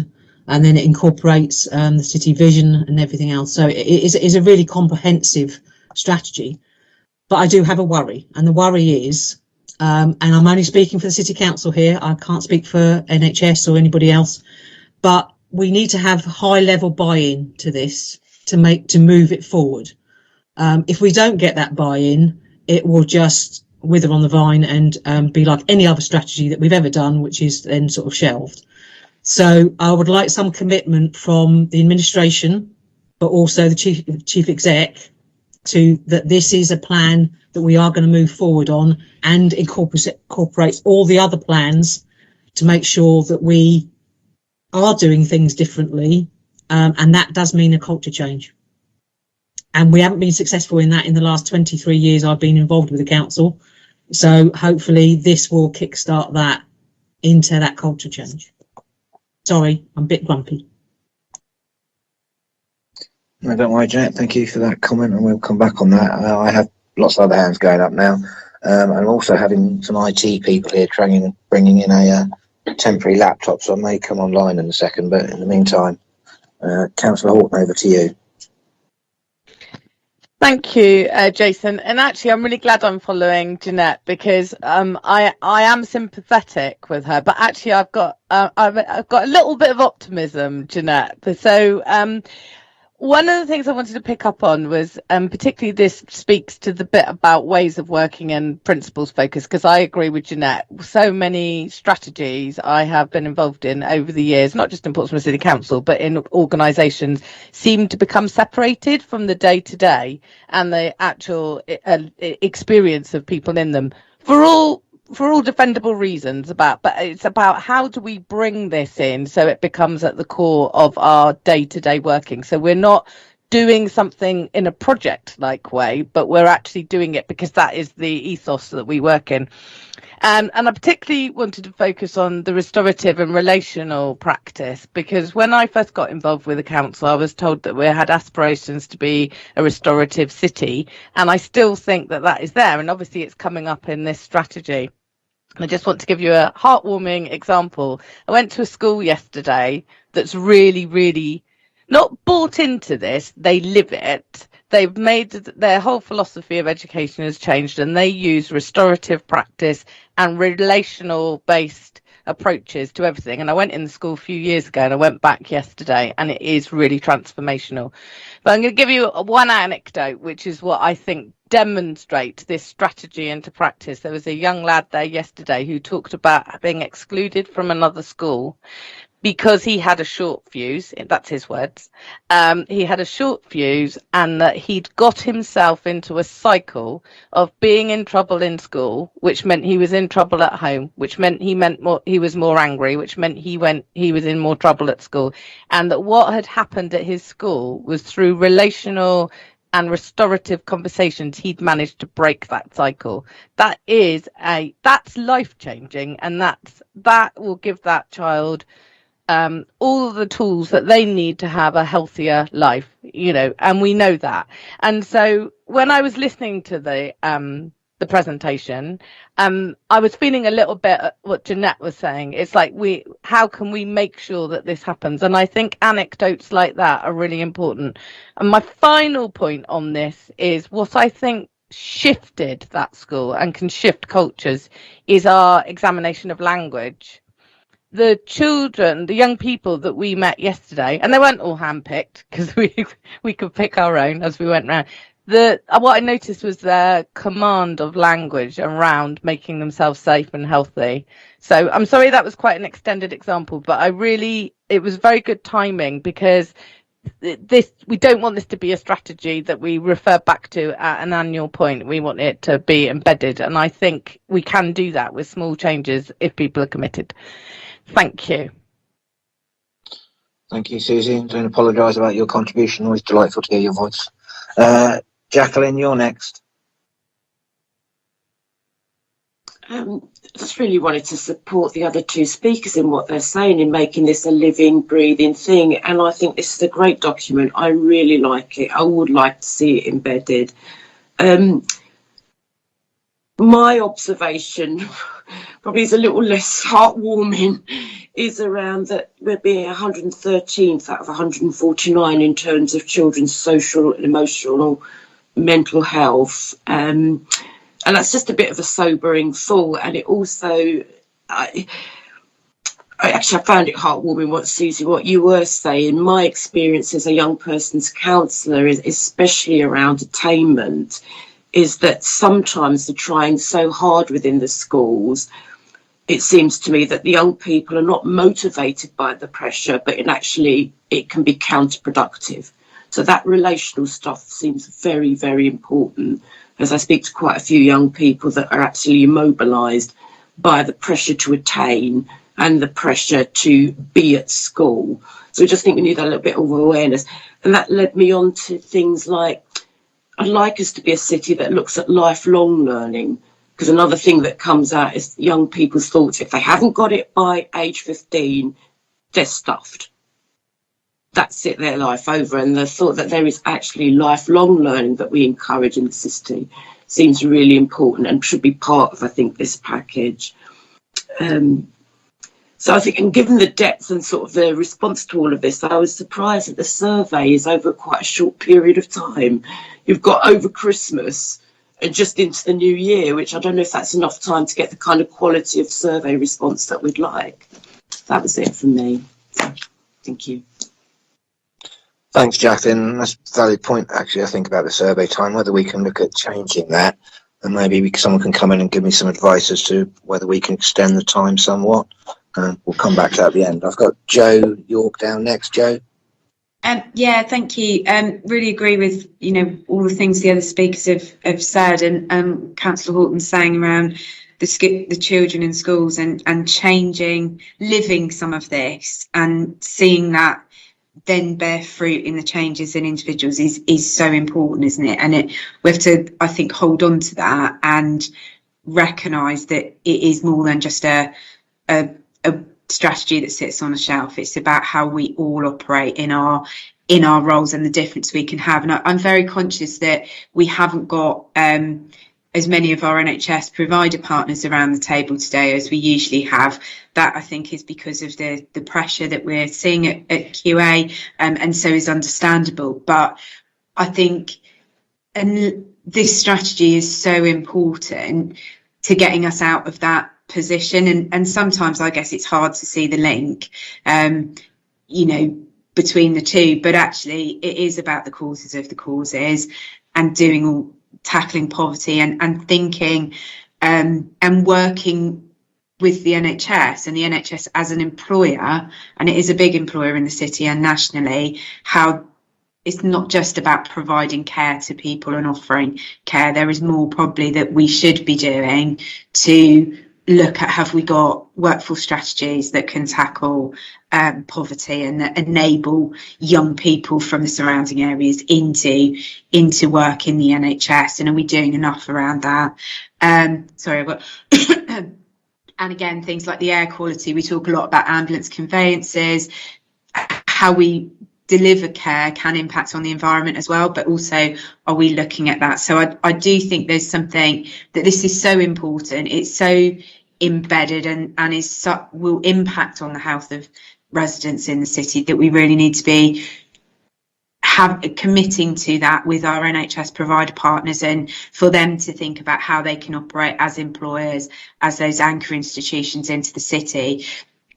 Q: and then it incorporates the city vision and everything else. So it is a really comprehensive strategy. But I do have a worry, and the worry is, and I'm only speaking for the City Council here, I can't speak for NHS or anybody else, but we need to have high level buy-in to this to move it forward. If we don't get that buy-in, it will just wither on the vine and be like any other strategy that we've ever done, which is then sort of shelved. So I would like some commitment from the administration, but also the chief exec, to that this is a plan that we are going to move forward on and incorporate all the other plans to make sure that we are doing things differently, and that does mean a culture change. And we haven't been successful in that in the last 23 years I've been involved with the council. So hopefully this will kickstart that into that culture change. Sorry, I'm a bit grumpy.
B: No, don't worry, Jeanette. Thank you for that comment, and we'll come back on that. I have lots of other hands going up now. I'm also having some IT people here bringing in a temporary laptop, so I may come online in a second. But in the meantime, Councillor Horton, over to you.
D: Thank you, Jason. And actually, I'm really glad I'm following Jeanette, because I am sympathetic with her. But actually, I've got a little bit of optimism, Jeanette. So one of the things I wanted to pick up on was particularly this speaks to the bit about ways of working and principles focus, because I agree with Jeanette. So many strategies I have been involved in over the years, not just in Portsmouth City Council, but in organisations, seem to become separated from the day-to-day and the actual experience of people in them for all defendable reasons, but it's about how do we bring this in so it becomes at the core of our day-to-day working. So we're not doing something in a project-like way, but we're actually doing it because that is the ethos that we work in. And I particularly wanted to focus on the restorative and relational practice, because when I first got involved with the council, I was told that we had aspirations to be a restorative city, and I still think that that is there, and obviously it's coming up in this strategy. I just want to give you a heartwarming example. I went to a school yesterday that's really, really not bought into this. They live it. They've made their whole philosophy of education has changed, and they use restorative practice and relational based approaches to everything. And I went in the school a few years ago and I went back yesterday, and it is really transformational. But I'm going to give you one anecdote, which is what I think demonstrates this strategy into practice. There was a young lad there yesterday who talked about being excluded from another school because he had a short fuse, that's his words, he had a short fuse, and that he'd got himself into a cycle of being in trouble in school, which meant he was in trouble at home, which meant he was more angry, which meant he was in more trouble at school, and that what had happened at his school was through relational and restorative conversations he'd managed to break that cycle. That's life changing, and that will give that child all of the tools that they need to have a healthier life, and we know that. And so when I was listening to the presentation, I was feeling a little bit what Jeanette was saying. It's like, how can we make sure that this happens? And I think anecdotes like that are really important. And my final point on this is what I think shifted that school and can shift cultures is our examination of language. The children, the young people that we met yesterday, and they weren't all handpicked because we could pick our own as we went round. What I noticed was their command of language around making themselves safe and healthy. So I'm sorry that was quite an extended example, but it was very good timing, because we don't want this to be a strategy that we refer back to at an annual point. We want it to be embedded, and I think we can do that with small changes if people are committed. Thank you.
B: Thank you, Susie. Don't apologise about your contribution. Always delightful to hear your voice. Jacqueline, you're next.
L: Just really wanted to support the other two speakers in what they're saying in making this a living, breathing thing. And I think this is a great document. I really like it. I would like to see it embedded. My observation probably is a little less heartwarming, is around that we're being 113th out of 149 in terms of children's social and emotional mental health. And that's just a bit of a sobering thought. And it also, I found it heartwarming, Susie, what you were saying. My experience as a young person's counsellor, is especially around attainment, is that sometimes they're trying so hard within the schools. It seems to me that the young people are not motivated by the pressure, but it can be counterproductive. So that relational stuff seems very, very important, as I speak to quite a few young people that are absolutely immobilised by the pressure to attain and the pressure to be at school. So I just think we need a little bit of awareness. And that led me on to things like, I'd like us to be a city that looks at lifelong learning, because another thing that comes out is young people's thoughts. If they haven't got it by age 15, they're stuffed. That's it, their life over. And the thought that there is actually lifelong learning that we encourage in the city seems really important and should be part of, I think, this package. So I think, and given the depth and sort of the response to all of this, I was surprised that the survey is over quite a short period of time. You've got over Christmas and just into the new year, which I don't know if that's enough time to get the kind of quality of survey response that we'd like. That was it from me. Thank you.
B: Thanks, Jacqueline. That's a valid point, actually, I think, about the survey time, whether we can look at changing that, and maybe someone can come in and give me some advice as to whether we can extend the time somewhat. We'll come back to that at the end. I've got Joe York down next. Joe?
G: Yeah, thank you. Really agree with, all the things the other speakers have said, and Councillor Horton saying around the children in schools and changing, living some of this and seeing that then bear fruit in the changes in individuals is so important, isn't it? And we have to, I think, hold on to that and recognise that it is more than just a strategy that sits on a shelf. It's about how we all operate in our roles and the difference we can have. And I'm very conscious that we haven't got as many of our NHS provider partners around the table today as we usually have. That, I think, is because of the pressure that we're seeing at QA, and so is understandable. But I think this strategy is so important to getting us out of that position, and sometimes I guess it's hard to see the link between the two, but actually it is about the causes of the causes and tackling poverty and thinking and working with the NHS and the NHS as an employer, and it is a big employer in the city and nationally, how it's not just about providing care to people and offering care. There is more probably that we should be doing to look at, have we got workforce strategies that can tackle poverty and that enable young people from the surrounding areas into work in the NHS, and are we doing enough around that? And again, things like the air quality, we talk a lot about ambulance conveyances, how we deliver care can impact on the environment as well, but also are we looking at that? So I do think there's something that this is so important, it's so embedded and will impact on the health of residents in the city, that we really need to be committing to that with our NHS provider partners, and for them to think about how they can operate as employers, as those anchor institutions into the city.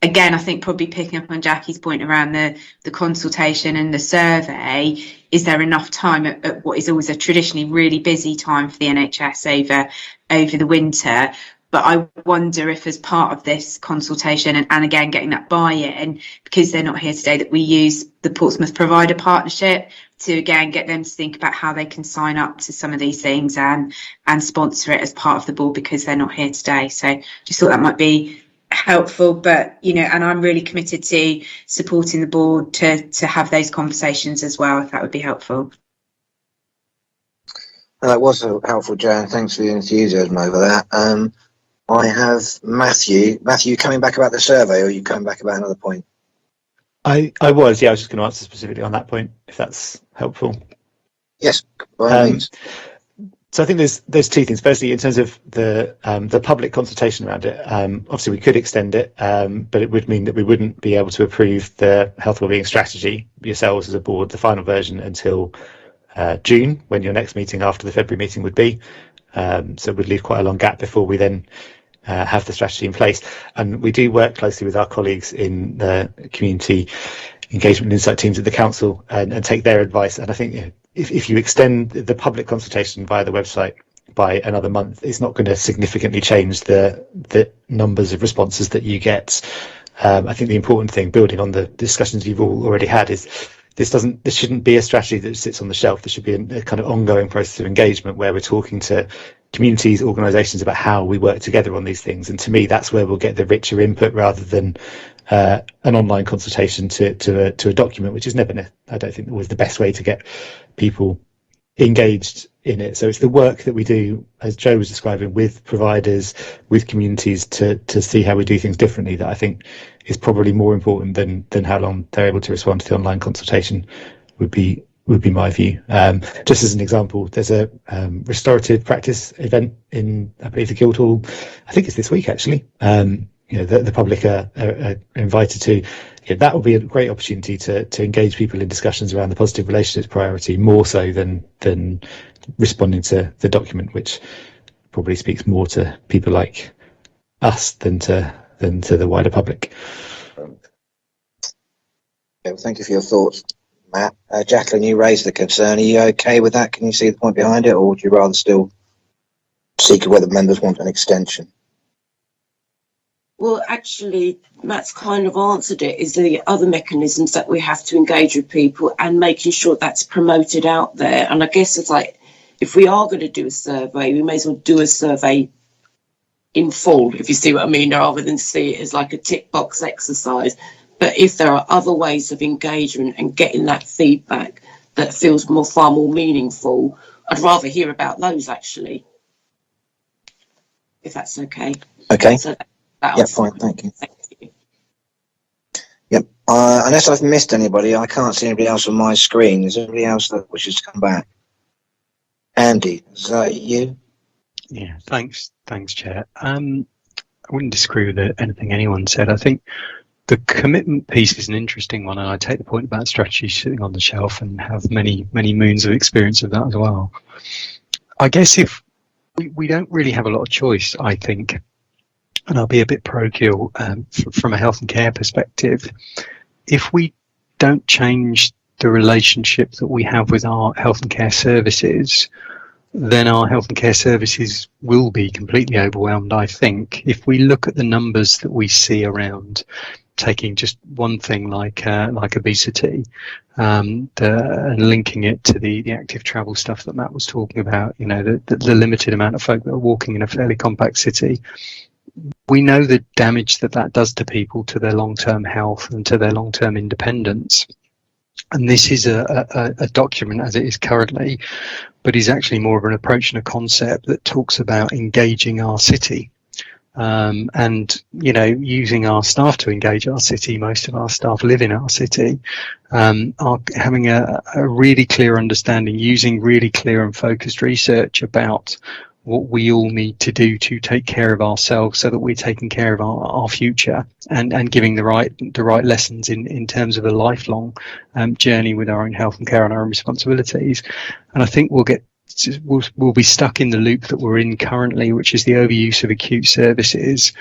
G: Again, I think probably picking up on Jackie's point around the consultation and the survey, is there enough time at what is always a traditionally really busy time for the NHS over the winter? But I wonder if, as part of this consultation and again getting that buy-in, because they're not here today, that we use the Portsmouth Provider Partnership to again get them to think about how they can sign up to some of these things and sponsor it as part of the board, because they're not here today. So just thought that might be helpful, but and I'm really committed to supporting the board to have those conversations as well, if that would be helpful.
B: That was helpful, Jan. Thanks for the enthusiasm over that. I have Matthew. Matthew, coming back about the survey, or are you coming back about another point?
R: I was just going to answer specifically on that point, if that's helpful.
B: Yes, by all means.
R: So I think there's two things. Firstly, in terms of the public consultation around it, obviously we could extend it, but it would mean that we wouldn't be able to approve the health wellbeing strategy yourselves as a board, the final version, until June, when your next meeting after the February meeting would be. So it would leave quite a long gap before we then have the strategy in place. And we do work closely with our colleagues in the community engagement and insight teams at the council and take their advice. And I think if you extend the public consultation via the website by another month, it's not going to significantly change the numbers of responses that you get. I think the important thing, building on the discussions you've all already had, is this shouldn't be a strategy that sits on the shelf. There should be a kind of ongoing process of engagement where we're talking to communities, organisations about how we work together on these things. And to me, that's where we'll get the richer input, rather than an online consultation to a document, which is never, I don't think, always the best way to get people engaged in it. So it's the work that we do, as Joe was describing, with providers, with communities, to see how we do things differently, that I think is probably more important than how long they're able to respond to the online consultation would be my view. Just as an example, there's a restorative practice event in, I believe, the Guildhall. I think it's this week, actually. The public are invited to. That will be a great opportunity to engage people in discussions around the positive relationships priority, more so than responding to the document, which probably speaks more to people like us than to the wider public.
B: Okay, well, thank you for your thoughts, Matt. Jacqueline, you raised the concern. Are you okay with that? Can you see the point behind it, or would you rather still seek whether members want an extension?
L: Well, actually, Matt's kind of answered it, is the other mechanisms that we have to engage with people and making sure that's promoted out there. And I guess it's like, if we are going to do a survey, we may as well do a survey in full, if you see what I mean, rather than see it as like a tick box exercise. But if there are other ways of engagement and getting that feedback that feels far more meaningful, I'd rather hear about those, actually, if that's okay.
B: Okay.
L: So
B: Fine, thank you. Yep. Unless I've missed anybody, I can't see anybody else on my screen. Is there anybody else that wishes to come back? Andy, is that you?
N: Yeah, thanks, Chair. I wouldn't disagree with anything anyone said. I think the commitment piece is an interesting one, and I take the point about strategy sitting on the shelf and have many moons of experience of that as well. I guess if we don't really have a lot of choice, I think, and I'll be a bit parochial from a health and care perspective, if we don't change the relationship that we have with our health and care services, then our health and care services will be completely overwhelmed, I think. If we look at the numbers that we see around, taking just one thing like obesity, and linking it to the active travel stuff that Matt was talking about, you know, the limited amount of folk that are walking in a fairly compact city, we know the damage that does to people, to their long-term health and to their long-term independence. And this is a document as it is currently, but is actually more of an approach and a concept that talks about engaging our city. And, you know, using our staff to engage our city. Most of our staff live in our city, are having a really clear understanding, using really clear and focused research about what we all need to do to take care of ourselves so that we're taking care of our future, and giving the right lessons in terms of a lifelong journey with our own health and care and our own responsibilities. And I think we'll be stuck in the loop that we're in currently, which is the overuse of acute services,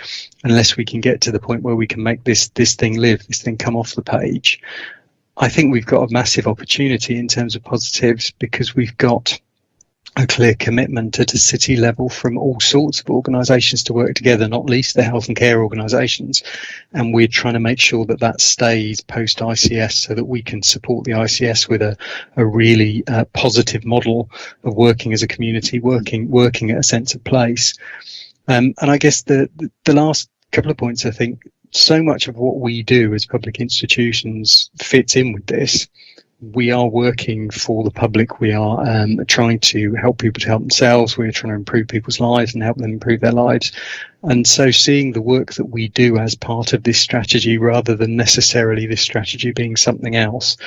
N: unless we can get to the point where we can make this thing live, this thing come off the page. I think we've got a massive opportunity in terms of positives, because we've got a clear commitment at a city level from all sorts of organisations to work together, not least the health and care organisations. And we're trying to make sure that stays post ICS, so that we can support the ICS with a really positive model of working as a community, working at a sense of place. And I guess the last couple of points, I think so much of what we do as public institutions fits in with this. We are working for the public. We are trying to help people to help themselves. We're trying to improve people's lives and help them improve their lives. And so seeing the work that we do as part of this strategy, rather than necessarily this strategy being something else,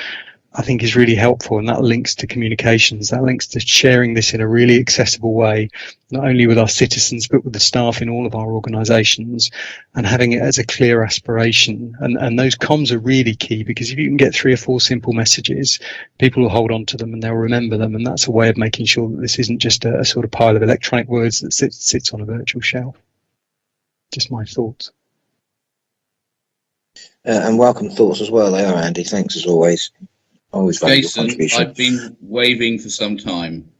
N: I think is really helpful. And that links to communications, that links to sharing this in a really accessible way, not only with our citizens, but with the staff in all of our organisations, and having it as a clear aspiration. And those comms are really key, because if you can get 3 or 4 simple messages, people will hold on to them and they'll remember them. And that's a way of making sure that this isn't just a sort of pile of electronic words that sits on a virtual shelf. Just my thoughts.
B: And welcome thoughts as well. They are, Andy. Thanks as always. Always value your
S: Jason,
B: contribution.
S: I've been waving for some time.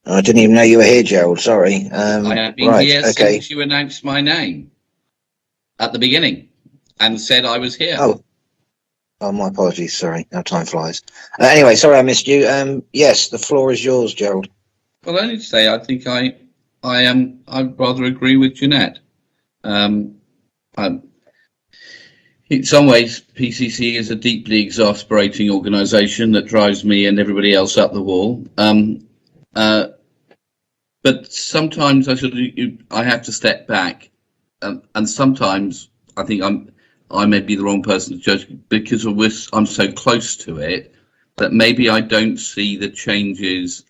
B: I didn't even know you were here, Gerald. Sorry.
S: I have been
B: right,
S: here
B: okay.
S: since you announced my name at the beginning and said I was here.
B: Oh, my apologies. Sorry. Now time flies. Anyway, sorry I missed you. Yes, the floor is yours, Gerald.
S: Well, only to say I think I rather agree with Jeanette. In some ways, PCC is a deeply exasperating organisation that drives me and everybody else up the wall. But sometimes I have to step back, and sometimes I think I may be the wrong person to judge, because I'm so close to it that maybe I don't see the changes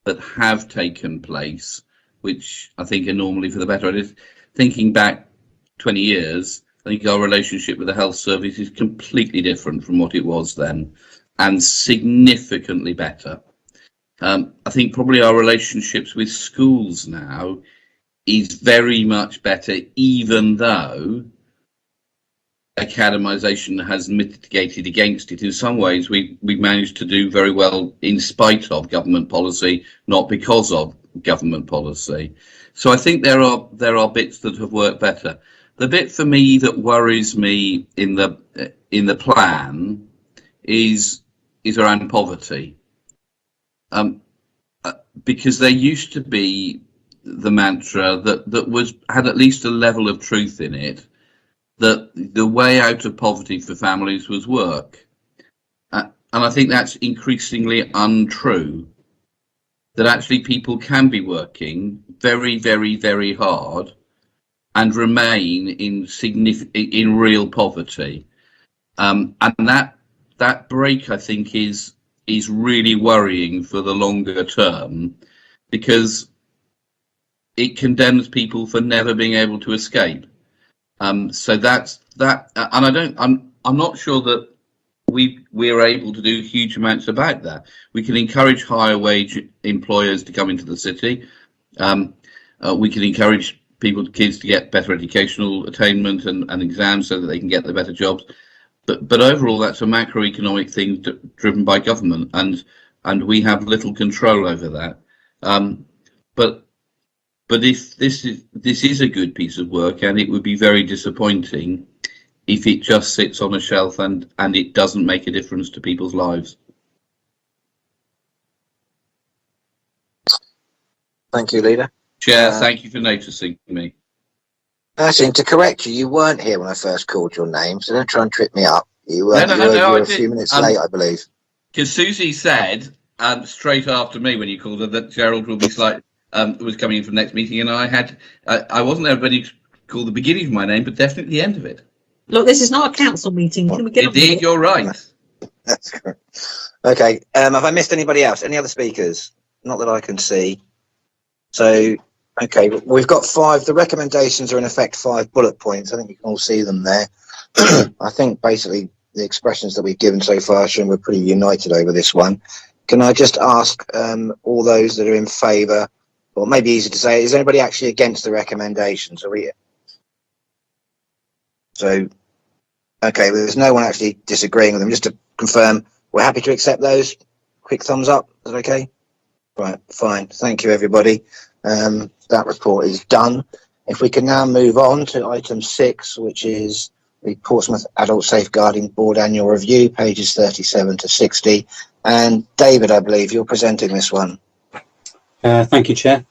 S: that have taken place, which I think are normally for the better. Thinking back 20 years. I think our relationship with the health service is completely different from what it was then, and significantly better. I think probably our relationships with schools now is very much better, even though academisation has mitigated against it. In some ways, we've managed to do very well in spite of government policy, not because of government policy. So I think there are bits that have worked better. The bit for me that worries me in the plan is around poverty, because there used to be the mantra that had at least a level of truth in it, that the way out of poverty for families was work, and I think that's increasingly untrue. That actually people can be working very, very, very hard and remain in real poverty, and that break, I think, is really worrying for the longer term, because it condemns people for never being able to escape. So that's that, and I'm not sure that we're able to do huge amounts about that. We can encourage higher wage employers to come into the city. We can encourage kids to get better educational attainment and exams so that they can get the better jobs. But overall, that's a macroeconomic thing driven by government, and we have little control over that. But if this is a good piece of work, and it would be very disappointing if it just sits on a shelf and it doesn't make a difference to people's lives.
B: Thank you, Leader.
S: Chair, thank you for noticing me.
B: Actually, to correct you, you weren't here when I first called your name, so don't try and trip me up. You were,
S: No,
B: you were
S: I
B: a few
S: did.
B: minutes late, I believe.
S: Because Susie said straight after me when you called her that Gerald will be was coming in for the next meeting, and I wasn't there when you called the beginning of my name, but definitely the end of it.
Q: Look, this is not a council meeting. Can we get on with
S: Indeed,
Q: it?
S: you're right.
B: That's correct. Okay, have I missed anybody else? Any other speakers? Not that I can see. So, okay, we've got 5. The recommendations are in effect 5 bullet points. I think you can all see them there. I think basically the expressions that we've given so far show we're pretty united over this one. Can I just ask all those that are in favour, or maybe easy to say, is anybody actually against the recommendations? So, okay, well, there's no one actually disagreeing with them. Just to confirm, we're happy to accept those. Quick thumbs up. Is that okay? Right, fine. Thank you, everybody. That report is done. If we can now move on to item 6, which is the Portsmouth Adult Safeguarding Board Annual Review, pages 37 to 60. And David, I believe you're presenting this one.
O: Thank you, Chair.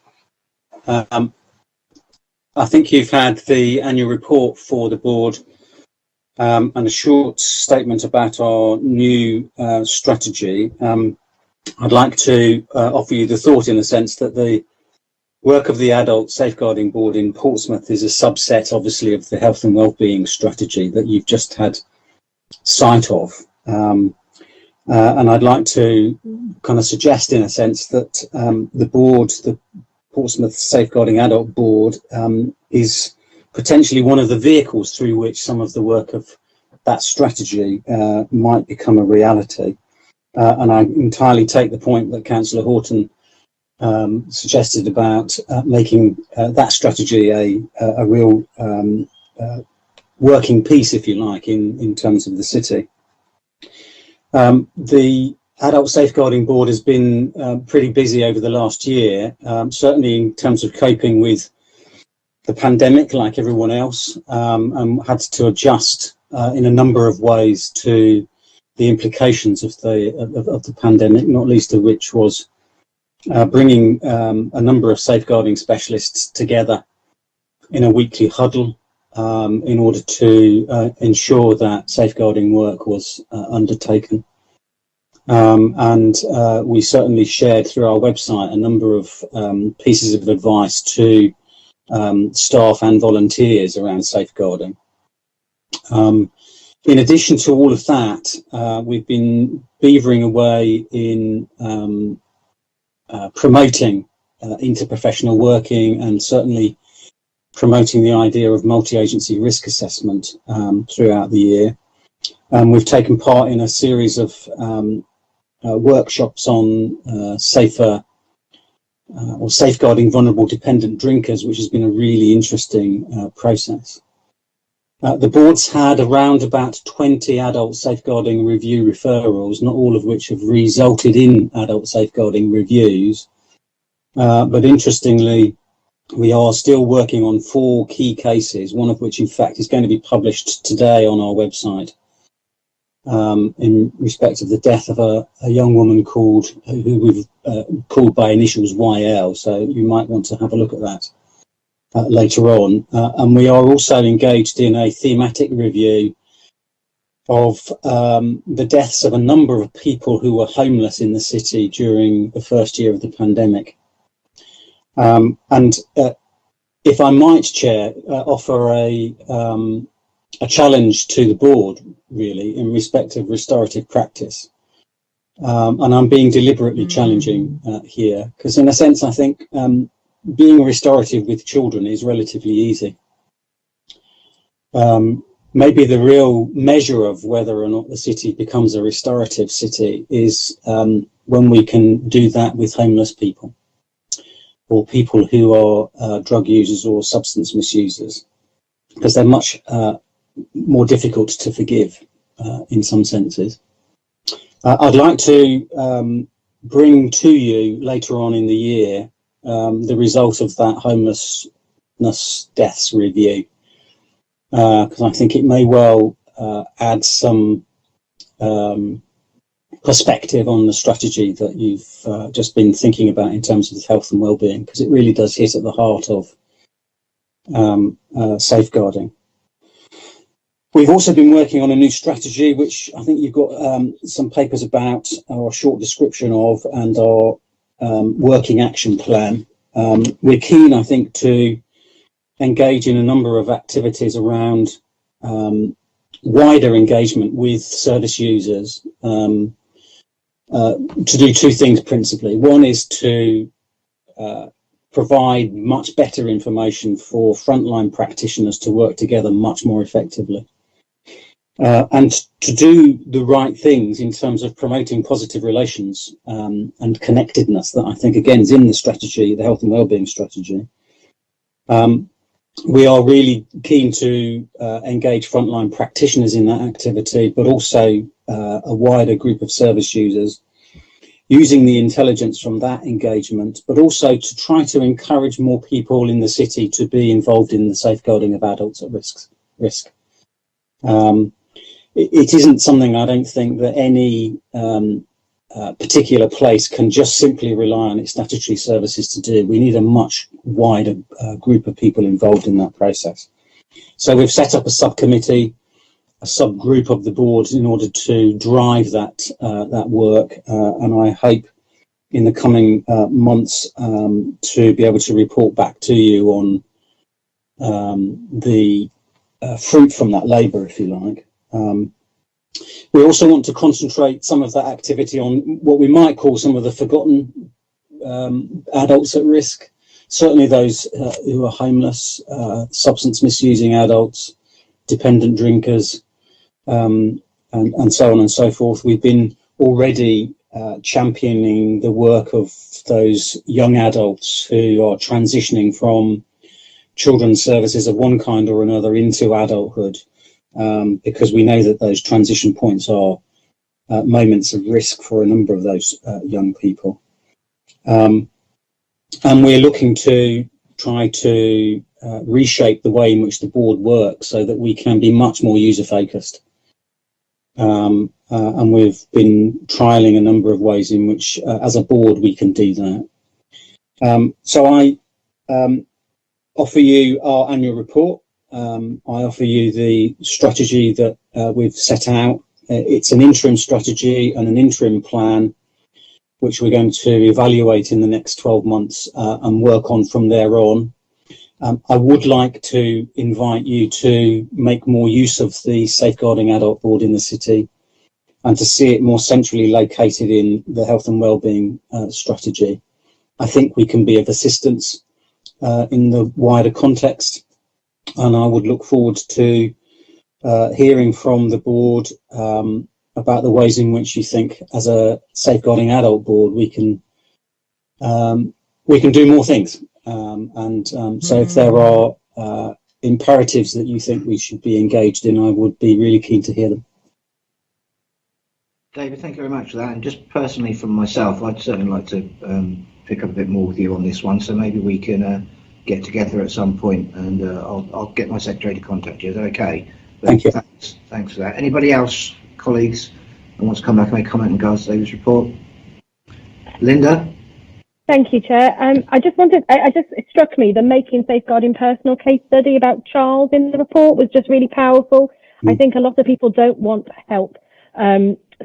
O: I think you've had the annual report for the board and a short statement about our new strategy. I'd like to offer you the thought, in the sense that the work of the Adult Safeguarding Board in Portsmouth is a subset, obviously, of the health and wellbeing strategy that you've just had sight of. And I'd like to kind of suggest, in a sense, that the board, the Portsmouth Safeguarding Adult Board, is potentially one of the vehicles through which some of the work of that strategy might become a reality. And I entirely take the point that Councillor Horton suggested about making that strategy a real working piece, if you like, in terms of the city. The Adult Safeguarding Board has been pretty busy over the last year, certainly in terms of coping with the pandemic, like everyone else, and had to adjust in a number of ways to the implications of the pandemic, not least of which was bringing a number of safeguarding specialists together in a weekly huddle in order to ensure that safeguarding work was undertaken. And we certainly shared through our website a number of pieces of advice to staff and volunteers around safeguarding. In addition to all of that, we've been beavering away in promoting interprofessional working, and certainly promoting the idea of multi-agency risk assessment throughout the year. We've taken part in a series of workshops on safer or safeguarding vulnerable dependent drinkers, which has been a really interesting process. The board's had around about 20 adult safeguarding review referrals, not all of which have resulted in adult safeguarding reviews. But interestingly, we are still working on 4 key cases, one of which in fact is going to be published today on our website, in respect of the death of a young woman who we've called by initials YL. So you might want to have a look at that later on. And we are also engaged in a thematic review of the deaths of a number of people who were homeless in the city during the first year of the pandemic. And if I might, Chair, offer a challenge to the board, really, in respect of restorative practice. And I'm being deliberately challenging here, because in a sense, I think being restorative with children is relatively easy. Maybe the real measure of whether or not the city becomes a restorative city is when we can do that with homeless people, or people who are drug users or substance misusers, because they're much more difficult to forgive in some senses. I'd like to bring to you later on in the year the result of that homelessness deaths review, because I think it may well add some perspective on the strategy that you've just been thinking about in terms of health and wellbeing, because it really does hit at the heart of safeguarding. We've also been working on a new strategy, which I think you've got some papers about, or a short description of, and our working action plan. We're keen, I think, to engage in a number of activities around wider engagement with service users to do two things principally. One is to provide much better information for frontline practitioners to work together much more effectively. And to do the right things in terms of promoting positive relations and connectedness that I think, again, is in the strategy, the health and wellbeing strategy. We are really keen to engage frontline practitioners in that activity, but also a wider group of service users, using the intelligence from that engagement, but also to try to encourage more people in the city to be involved in the safeguarding of adults at risk. It isn't something, I don't think, that any particular place can just simply rely on its statutory services to do. We need a much wider group of people involved in that process. So we've set up a subcommittee, a subgroup of the board in order to drive that work, and I hope in the coming months to be able to report back to you on the fruit from that labour, if you like. We also want to concentrate some of that activity on what we might call some of the forgotten adults at risk, certainly those who are homeless, substance misusing adults, dependent drinkers, and so on and so forth. We've been already championing the work of those young adults who are transitioning from children's services of one kind or another into adulthood, because we know that those transition points are moments of risk for a number of those young people. And we're looking to try to reshape the way in which the board works so that we can be much more user focused. And we've been trialling a number of ways in which, as a board, we can do that. So I offer you our annual report. I offer you the strategy that we've set out. It's an interim strategy and an interim plan, which we're going to evaluate in the next 12 months and work on from there on. I would like to invite you to make more use of the Safeguarding Adult Board in the city and to see it more centrally located in the health and wellbeing strategy. I think we can be of assistance in the wider context, and I would look forward to hearing from the board about the ways in which you think, as a Safeguarding Adult Board, we can do more things. So if there are imperatives that you think we should be engaged in, I would be really keen to hear them.
B: David, thank you very much for that. And just personally from myself, I'd certainly like to pick up a bit more with you on this one. So maybe we can get together at some point, and I'll get my secretary to contact you. Is that okay? But
O: thank you.
B: Thanks for that. Anybody else, colleagues, who wants to come back and make a comment in regards to David's report? Linda?
C: Thank you, Chair. It struck me the Making Safeguarding Personal case study about Charles in the report was just really powerful. I think a lot of people don't want help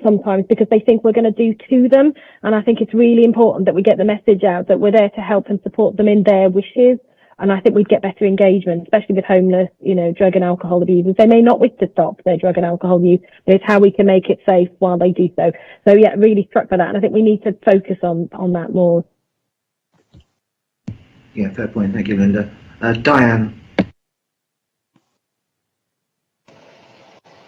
C: sometimes because they think we're going to do to them. And I think it's really important that we get the message out that we're there to help and support them in their wishes. And I think we'd get better engagement, especially with homeless, drug and alcohol abusers. They may not wish to stop their drug and alcohol use, but it's how we can make it safe while they do so. So yeah, really struck by that. And I think we need to focus on that more.
B: Yeah, fair point. Thank you, Linda. Diane.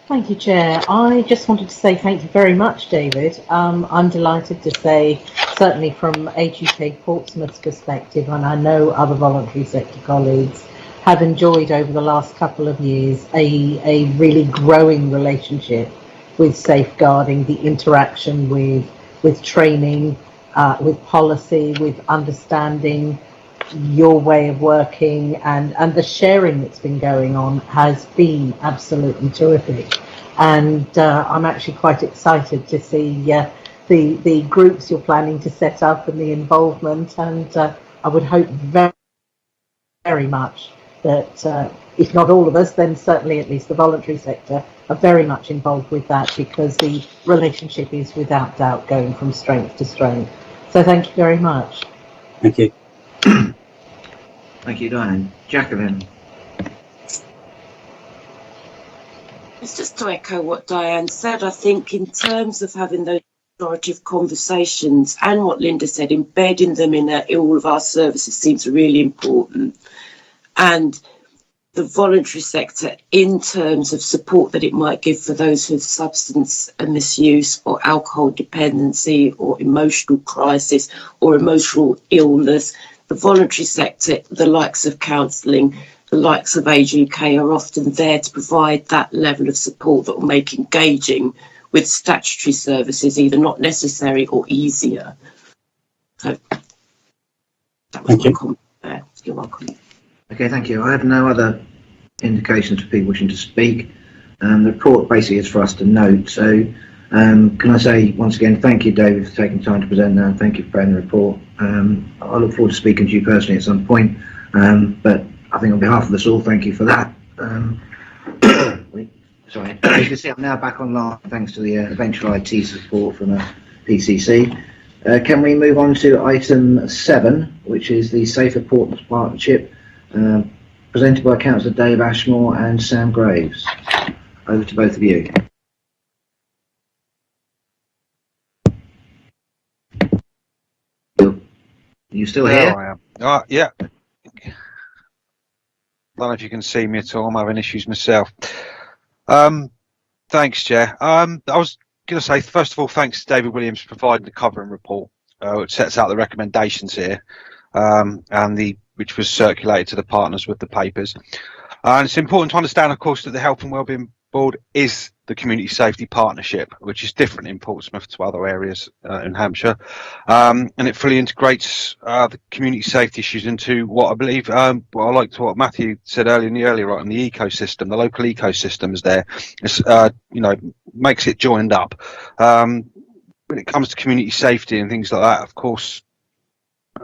J: Thank you, Chair. I just wanted to say thank you very much, David. I'm delighted to say, certainly from Age UK Portsmouth's perspective, and I know other voluntary sector colleagues have enjoyed over the last couple of years a really growing relationship with safeguarding, the interaction with training, with policy, with understanding your way of working, and the sharing that's been going on has been absolutely terrific. And I'm actually quite excited to see the groups you're planning to set up and the involvement, and I would hope very much that if not all of us, then certainly at least the voluntary sector are very much involved with that, because the relationship is without doubt going from strength to strength. So thank you very much.
O: Thank you.
B: Thank you, Diane. Jacqueline.
L: It's just to echo what Diane said. I think in terms of having those explorative conversations and what Linda said, embedding them in all of our services seems really important. And the voluntary sector, in terms of support that it might give for those with substance misuse or alcohol dependency or emotional crisis or emotional illness, the voluntary sector, the likes of counselling, the likes of Age UK are often there to provide that level of support that will make engaging with statutory services either not necessary or easier. So that was my comment there. You're welcome.
B: Okay, thank you. I have no other indications of people wishing to speak. The report basically is for us to note. So can I say once again, thank you, David, for taking time to present that. Thank you for preparing the report. I look forward to speaking to you personally at some point. But I think on behalf of us all, thank you for that. Sorry. As you can see, I'm now back online thanks to the eventual IT support from PCC. Can we move on to item 7, which is the Safer Portsmouth Partnership, presented by Councillor Dave Ashmore and Sam Graves. Over to both of you. Are you still here?
T: There I am. Yeah. I don't know if you can see me at all. I'm having issues myself. Thanks, Chair. I was going to say, first of all, thanks to David Williams for providing the covering report, which sets out the recommendations here, and which was circulated to the partners with the papers. And it's important to understand, of course, that the Health and Wellbeing Board is the Community Safety Partnership, which is different in Portsmouth to other areas in Hampshire, and it fully integrates the community safety issues into what I believe, I liked what Matthew said earlier on the ecosystem, the local ecosystem is there. It's, makes it joined up. When it comes to community safety and things like that, of course,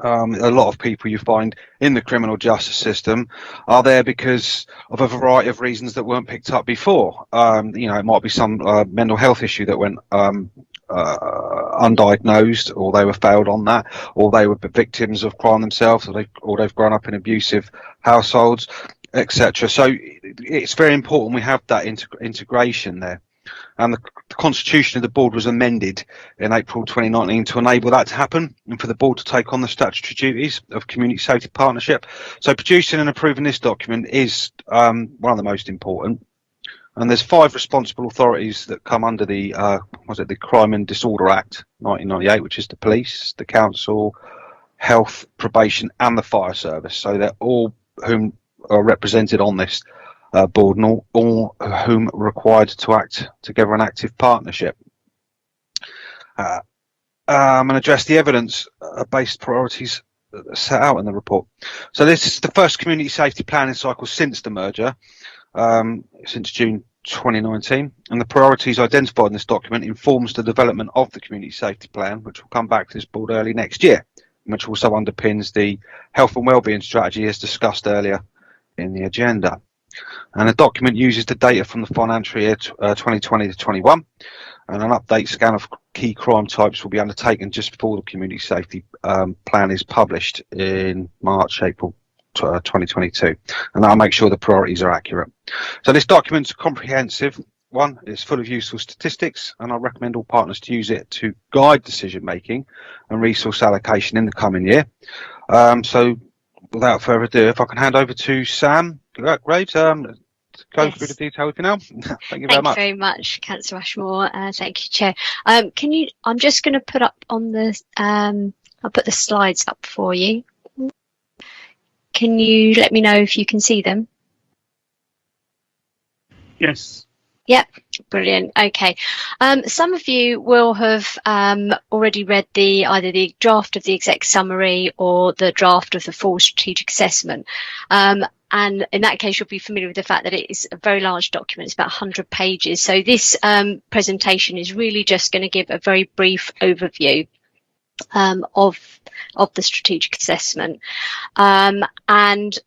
T: a lot of people you find in the criminal justice system are there because of a variety of reasons that weren't picked up before. It might be some mental health issue that went undiagnosed, or they were failed on that, or they were victims of crime themselves, or they've grown up in abusive households, etc. So it's very important we have that integration there. And the constitution of the board was amended in April 2019 to enable that to happen and for the board to take on the statutory duties of community safety partnership. So producing and approving this document is one of the most important. And there's 5 responsible authorities that come under the the Crime and Disorder Act 1998, which is the police, the council, health, probation, and the fire service. So they're all whom are represented on this board, and all whom are required to act together in active partnership. And address the evidence-based priorities set out in the report. So this is the first community safety planning cycle since the merger, since June 2019, and the priorities identified in this document informs the development of the community safety plan, which will come back to this board early next year, which also underpins the health and wellbeing strategy as discussed earlier in the agenda. And the document uses the data from the financial year 2020 to 21, and an update scan of key crime types will be undertaken just before the community safety plan is published in April 2022, and that'll make sure the priorities are accurate. So this document's a comprehensive one. It's full of useful statistics, and I recommend all partners to use it to guide decision making and resource allocation in the coming year. So without further ado, if I can hand over to Sam Graves, to go through the detail with you now. Thank you very much.
U: Thank you very much, Councillor Ashmore. Thank you, Chair. I'm just going to put up on the, I'll put the slides up for you. Can you let me know if you can see them?
E: Yes.
U: Yep. Brilliant. Okay. Some of you will have already read either the draft of the exec summary or the draft of the full strategic assessment. And in that case, you'll be familiar with the fact that it is a very large document. It's about 100 pages. So this presentation is really just going to give a very brief overview of the strategic assessment. And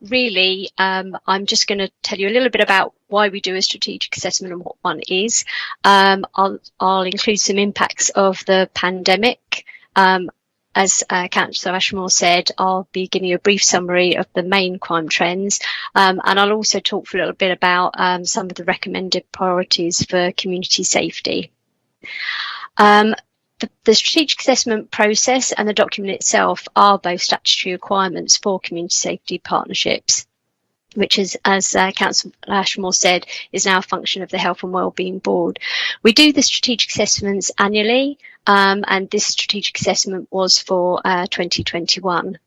U: really, I'm just going to tell you a little bit about why we do a strategic assessment and what one is. I'll include some impacts of the pandemic. As Councillor Ashmore said, I'll be giving you a brief summary of the main crime trends, and I'll also talk for a little bit about some of the recommended priorities for community safety. The strategic assessment process and the document itself are both statutory requirements for community safety partnerships, which is, as Councillor Ashmore said, is now a function of the Health and Wellbeing Board. We do the strategic assessments annually, and this strategic assessment was for 2021.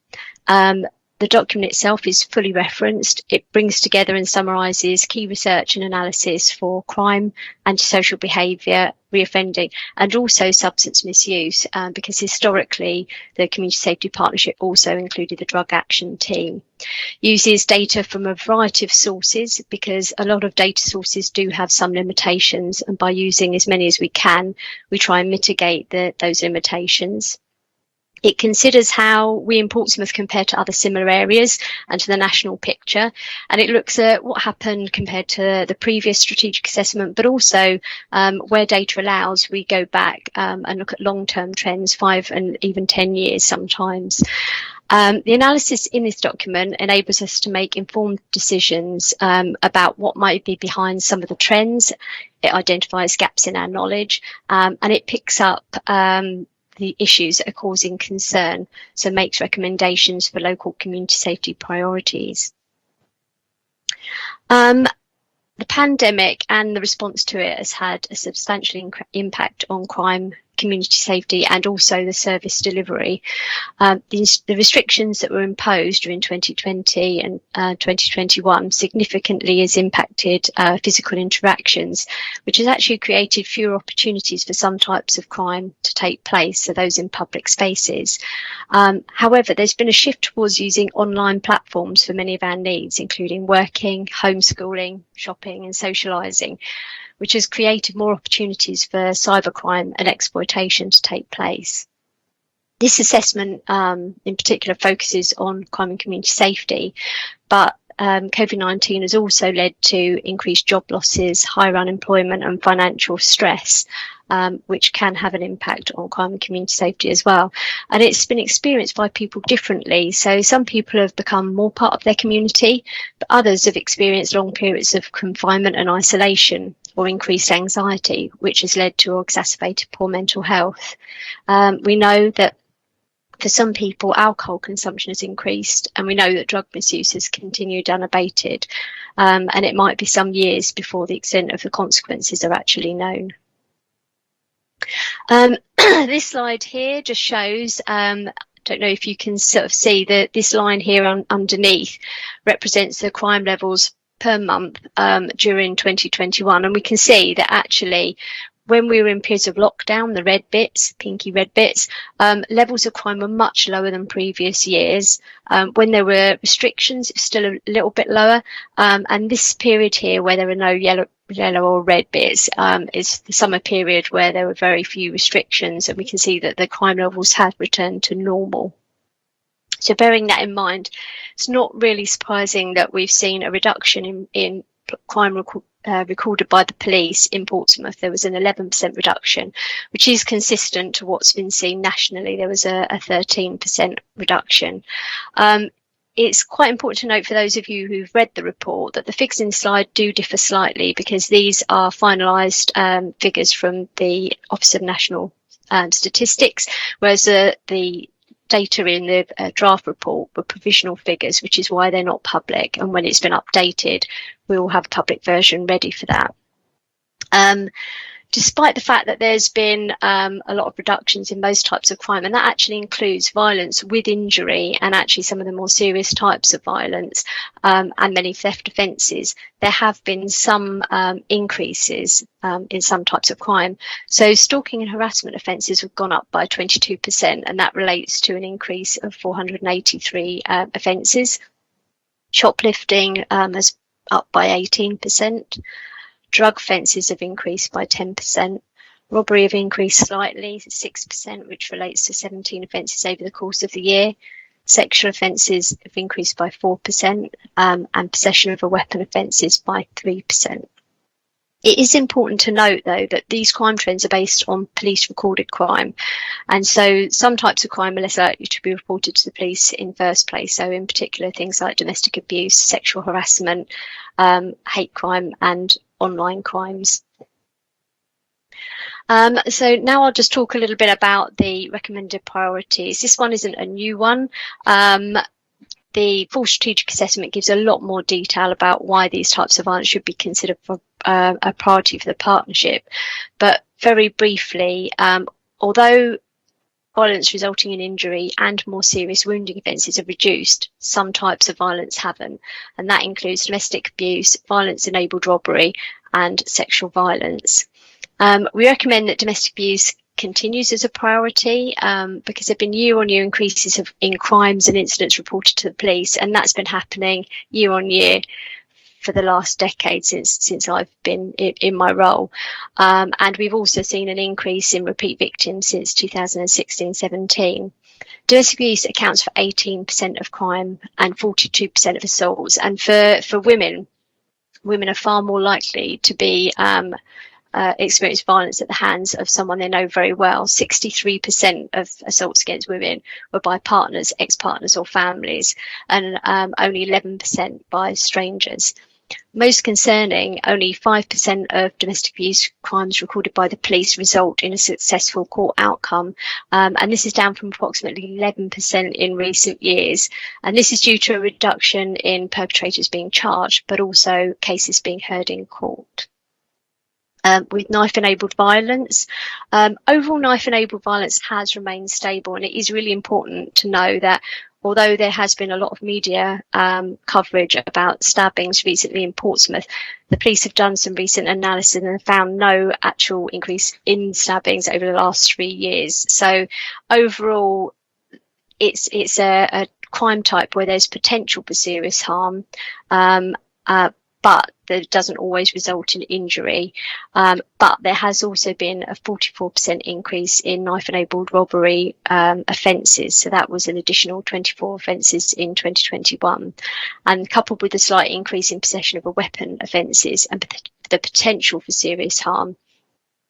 U: The document itself is fully referenced. It brings together and summarises key research and analysis for crime, antisocial behaviour, reoffending, and also substance misuse, because historically the Community Safety Partnership also included the Drug Action Team. Uses data from a variety of sources, because a lot of data sources do have some limitations, and by using as many as we can, we try and mitigate those limitations. It considers how we in Portsmouth compare to other similar areas and to the national picture, and it looks at what happened compared to the previous strategic assessment, but also where data allows, we go back and look at long-term trends, 5 and even 10 years sometimes. The analysis in this document enables us to make informed decisions about what might be behind some of the trends. It identifies gaps in our knowledge, and it picks up the issues that are causing concern, so makes recommendations for local community safety priorities. The pandemic and the response to it has had a substantial impact on crime, community safety, and also the service delivery. The restrictions that were imposed during 2020 and 2021 significantly has impacted physical interactions, which has actually created fewer opportunities for some types of crime to take place, so those in public spaces. However, there's been a shift towards using online platforms for many of our needs, including working, homeschooling, shopping and socialising, which has created more opportunities for cybercrime and exploitation to take place. This assessment in particular focuses on crime and community safety, but COVID-19 has also led to increased job losses, higher unemployment and financial stress, which can have an impact on crime and community safety as well. And it's been experienced by people differently. So some people have become more part of their community, but others have experienced long periods of confinement and isolation or increased anxiety, which has led to or exacerbated poor mental health. We know that for some people, alcohol consumption has increased, and we know that drug misuse has continued unabated, and it might be some years before the extent of the consequences are actually known. This slide here just shows, don't know if you can sort of see that this line here underneath represents the crime levels per month during 2021, and we can see that actually when we were in periods of lockdown, the red bits, pinky red bits, levels of crime were much lower than previous years. When there were restrictions, it's still a little bit lower. And this period here, where there are no yellow or red bits, is the summer period where there were very few restrictions, and we can see that the crime levels have returned to normal. So bearing that in mind, it's not really surprising that we've seen a reduction in crime recorded by the police in Portsmouth. There was an 11% reduction, which is consistent to what's been seen nationally. There was a 13% reduction. It's quite important to note for those of you who've read the report that the figures in the slide do differ slightly, because these are finalised figures from the Office of National Statistics, whereas the data in the draft report were provisional figures, which is why they're not public, and when it's been updated we will have a public version ready for that. despite the fact that there's been a lot of reductions in most types of crime, and that actually includes violence with injury and actually some of the more serious types of violence and many theft offences, there have been some increases in some types of crime. So stalking and harassment offences have gone up by 22%, and that relates to an increase of 483 offences. Shoplifting has up by 18%. Drug offences have increased by 10%. Robbery have increased slightly, 6%, which relates to 17 offences over the course of the year. Sexual offences have increased by 4%, and possession of a weapon offences by 3%. It is important to note, though, that these crime trends are based on police recorded crime. And so some types of crime are less likely to be reported to the police in first place. So in particular, things like domestic abuse, sexual harassment, hate crime and online crimes. So now I'll just talk a little bit about the recommended priorities. This one isn't a new one. The full strategic assessment gives a lot more detail about why these types of violence should be considered for a priority for the partnership. But very briefly, although violence resulting in injury and more serious wounding offences have reduced, some types of violence haven't, and that includes domestic abuse, violence-enabled robbery and sexual violence. We recommend that domestic abuse continues as a priority because there have been year-on-year increases in crimes and incidents reported to the police, and that's been happening year-on-year for the last decade since I've been in my role. And we've also seen an increase in repeat victims since 2016-17. Domestic abuse accounts for 18% of crime and 42% of assaults. And for women are far more likely to be experience violence at the hands of someone they know very well. 63% of assaults against women were by partners, ex-partners or families, and only 11% by strangers. Most concerning, only 5% of domestic abuse crimes recorded by the police result in a successful court outcome, and this is down from approximately 11% in recent years. And this is due to a reduction in perpetrators being charged, but also cases being heard in court. With knife-enabled violence, overall knife-enabled violence has remained stable, and it is really important to know that although there has been a lot of media coverage about stabbings recently in Portsmouth, the police have done some recent analysis and found no actual increase in stabbings over the last 3 years. So overall, it's a crime type where there's potential for serious harm, but that doesn't always result in injury. But there has also been a 44% increase in knife-enabled robbery offences. So that was an additional 24 offences in 2021. And coupled with a slight increase in possession of a weapon offences and the potential for serious harm,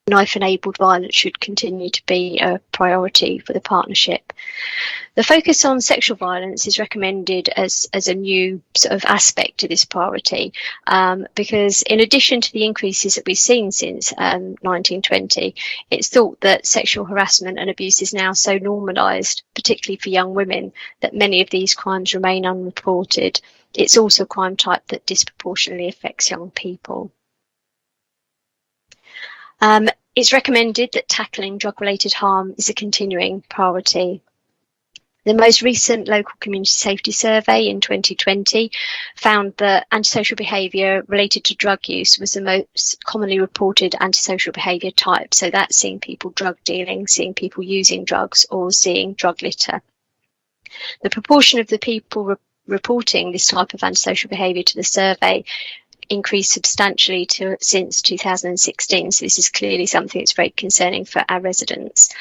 U: knife-enabled violence should continue to be a priority for the partnership. The focus on sexual violence is recommended as a new sort of aspect to this priority, because in addition to the increases that we've seen since 1920, it's thought that sexual harassment and abuse is now so normalised, particularly for young women, that many of these crimes remain unreported. It's also a crime type that disproportionately affects young people. It's recommended that tackling drug-related harm is a continuing priority. The most recent local community safety survey in 2020 found that antisocial behaviour related to drug use was the most commonly reported antisocial behaviour type. So that's seeing people drug dealing, seeing people using drugs, or seeing drug litter. The proportion of the people reporting this type of antisocial behaviour to the survey increased substantially since 2016. So this is clearly something that's very concerning for our residents.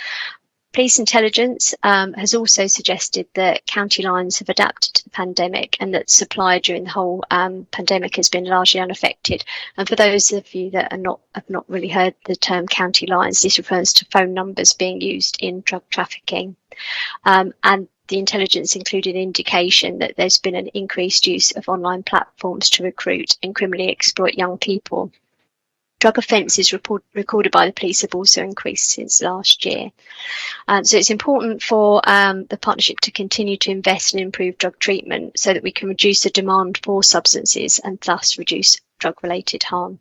U: Police intelligence has also suggested that county lines have adapted to the pandemic and that supply during the whole pandemic has been largely unaffected. And for those of you that have not really heard the term county lines, this refers to phone numbers being used in drug trafficking. And the intelligence included indication that there's been an increased use of online platforms to recruit and criminally exploit young people. Drug offences recorded by the police have also increased since last year. So it's important for the partnership to continue to invest and improve drug treatment so that we can reduce the demand for substances and thus reduce drug-related harm.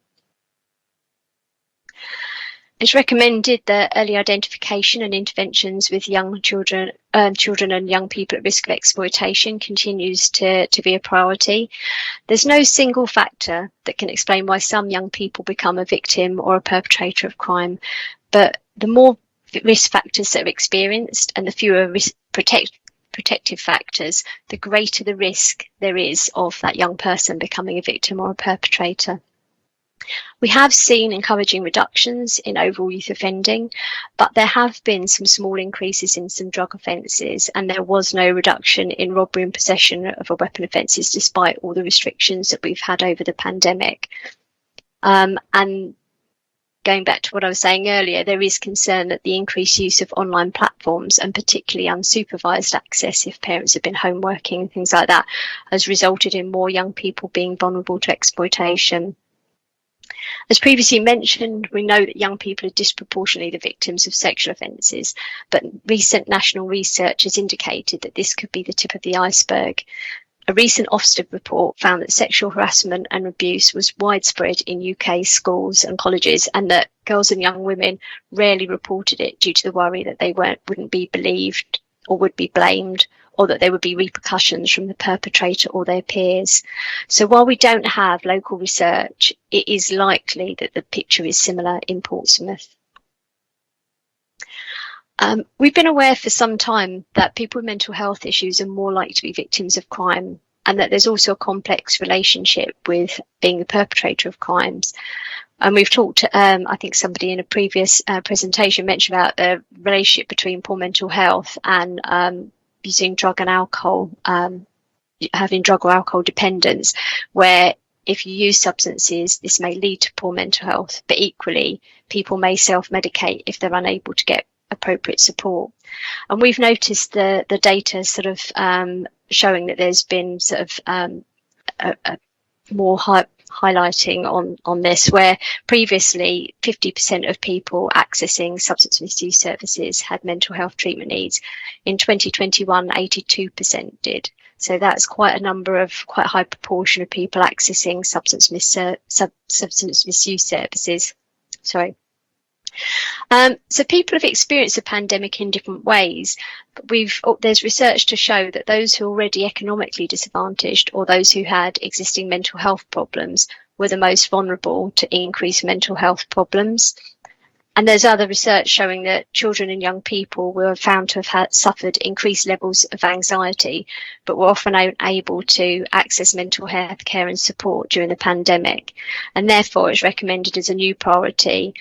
U: It's recommended that early identification and interventions with young children and young people at risk of exploitation continues to be a priority. There's no single factor that can explain why some young people become a victim or a perpetrator of crime, but the more risk factors that are experienced and the fewer protective factors, the greater the risk there is of that young person becoming a victim or a perpetrator. We have seen encouraging reductions in overall youth offending, but there have been some small increases in some drug offences, and there was no reduction in robbery and possession of weapon offences despite all the restrictions that we've had over the pandemic. And going back to what I was saying earlier, there is concern that the increased use of online platforms, and particularly unsupervised access if parents have been home working and things like that, has resulted in more young people being vulnerable to exploitation. As previously mentioned, we know that young people are disproportionately the victims of sexual offences, but recent national research has indicated that this could be the tip of the iceberg. A recent Ofsted report found that sexual harassment and abuse was widespread in UK schools and colleges, and that girls and young women rarely reported it due to the worry that they wouldn't be believed or would be blamed, or that there would be repercussions from the perpetrator or their peers. So while we don't have local research, it is likely that the picture is similar in Portsmouth. We've been aware for some time that people with mental health issues are more likely to be victims of crime, and that there's also a complex relationship with being the perpetrator of crimes. And we've talked, I think somebody in a previous presentation mentioned about the relationship between poor mental health and using drug and alcohol, having drug or alcohol dependence, where if you use substances, this may lead to poor mental health, but equally, people may self-medicate if they're unable to get appropriate support. And we've noticed the data sort of showing that there's been sort of a more highlighting on this, where previously 50% of people accessing substance misuse services had mental health treatment needs. In 2021, 82% did. So that's quite a high proportion of people accessing substance misuse services. Sorry. So people have experienced the pandemic in different ways, but there's research to show that those who are already economically disadvantaged or those who had existing mental health problems were the most vulnerable to increased mental health problems. And there's other research showing that children and young people were found to have suffered increased levels of anxiety, but were often unable to access mental health care and support during the pandemic. And therefore, it's recommended as a new priority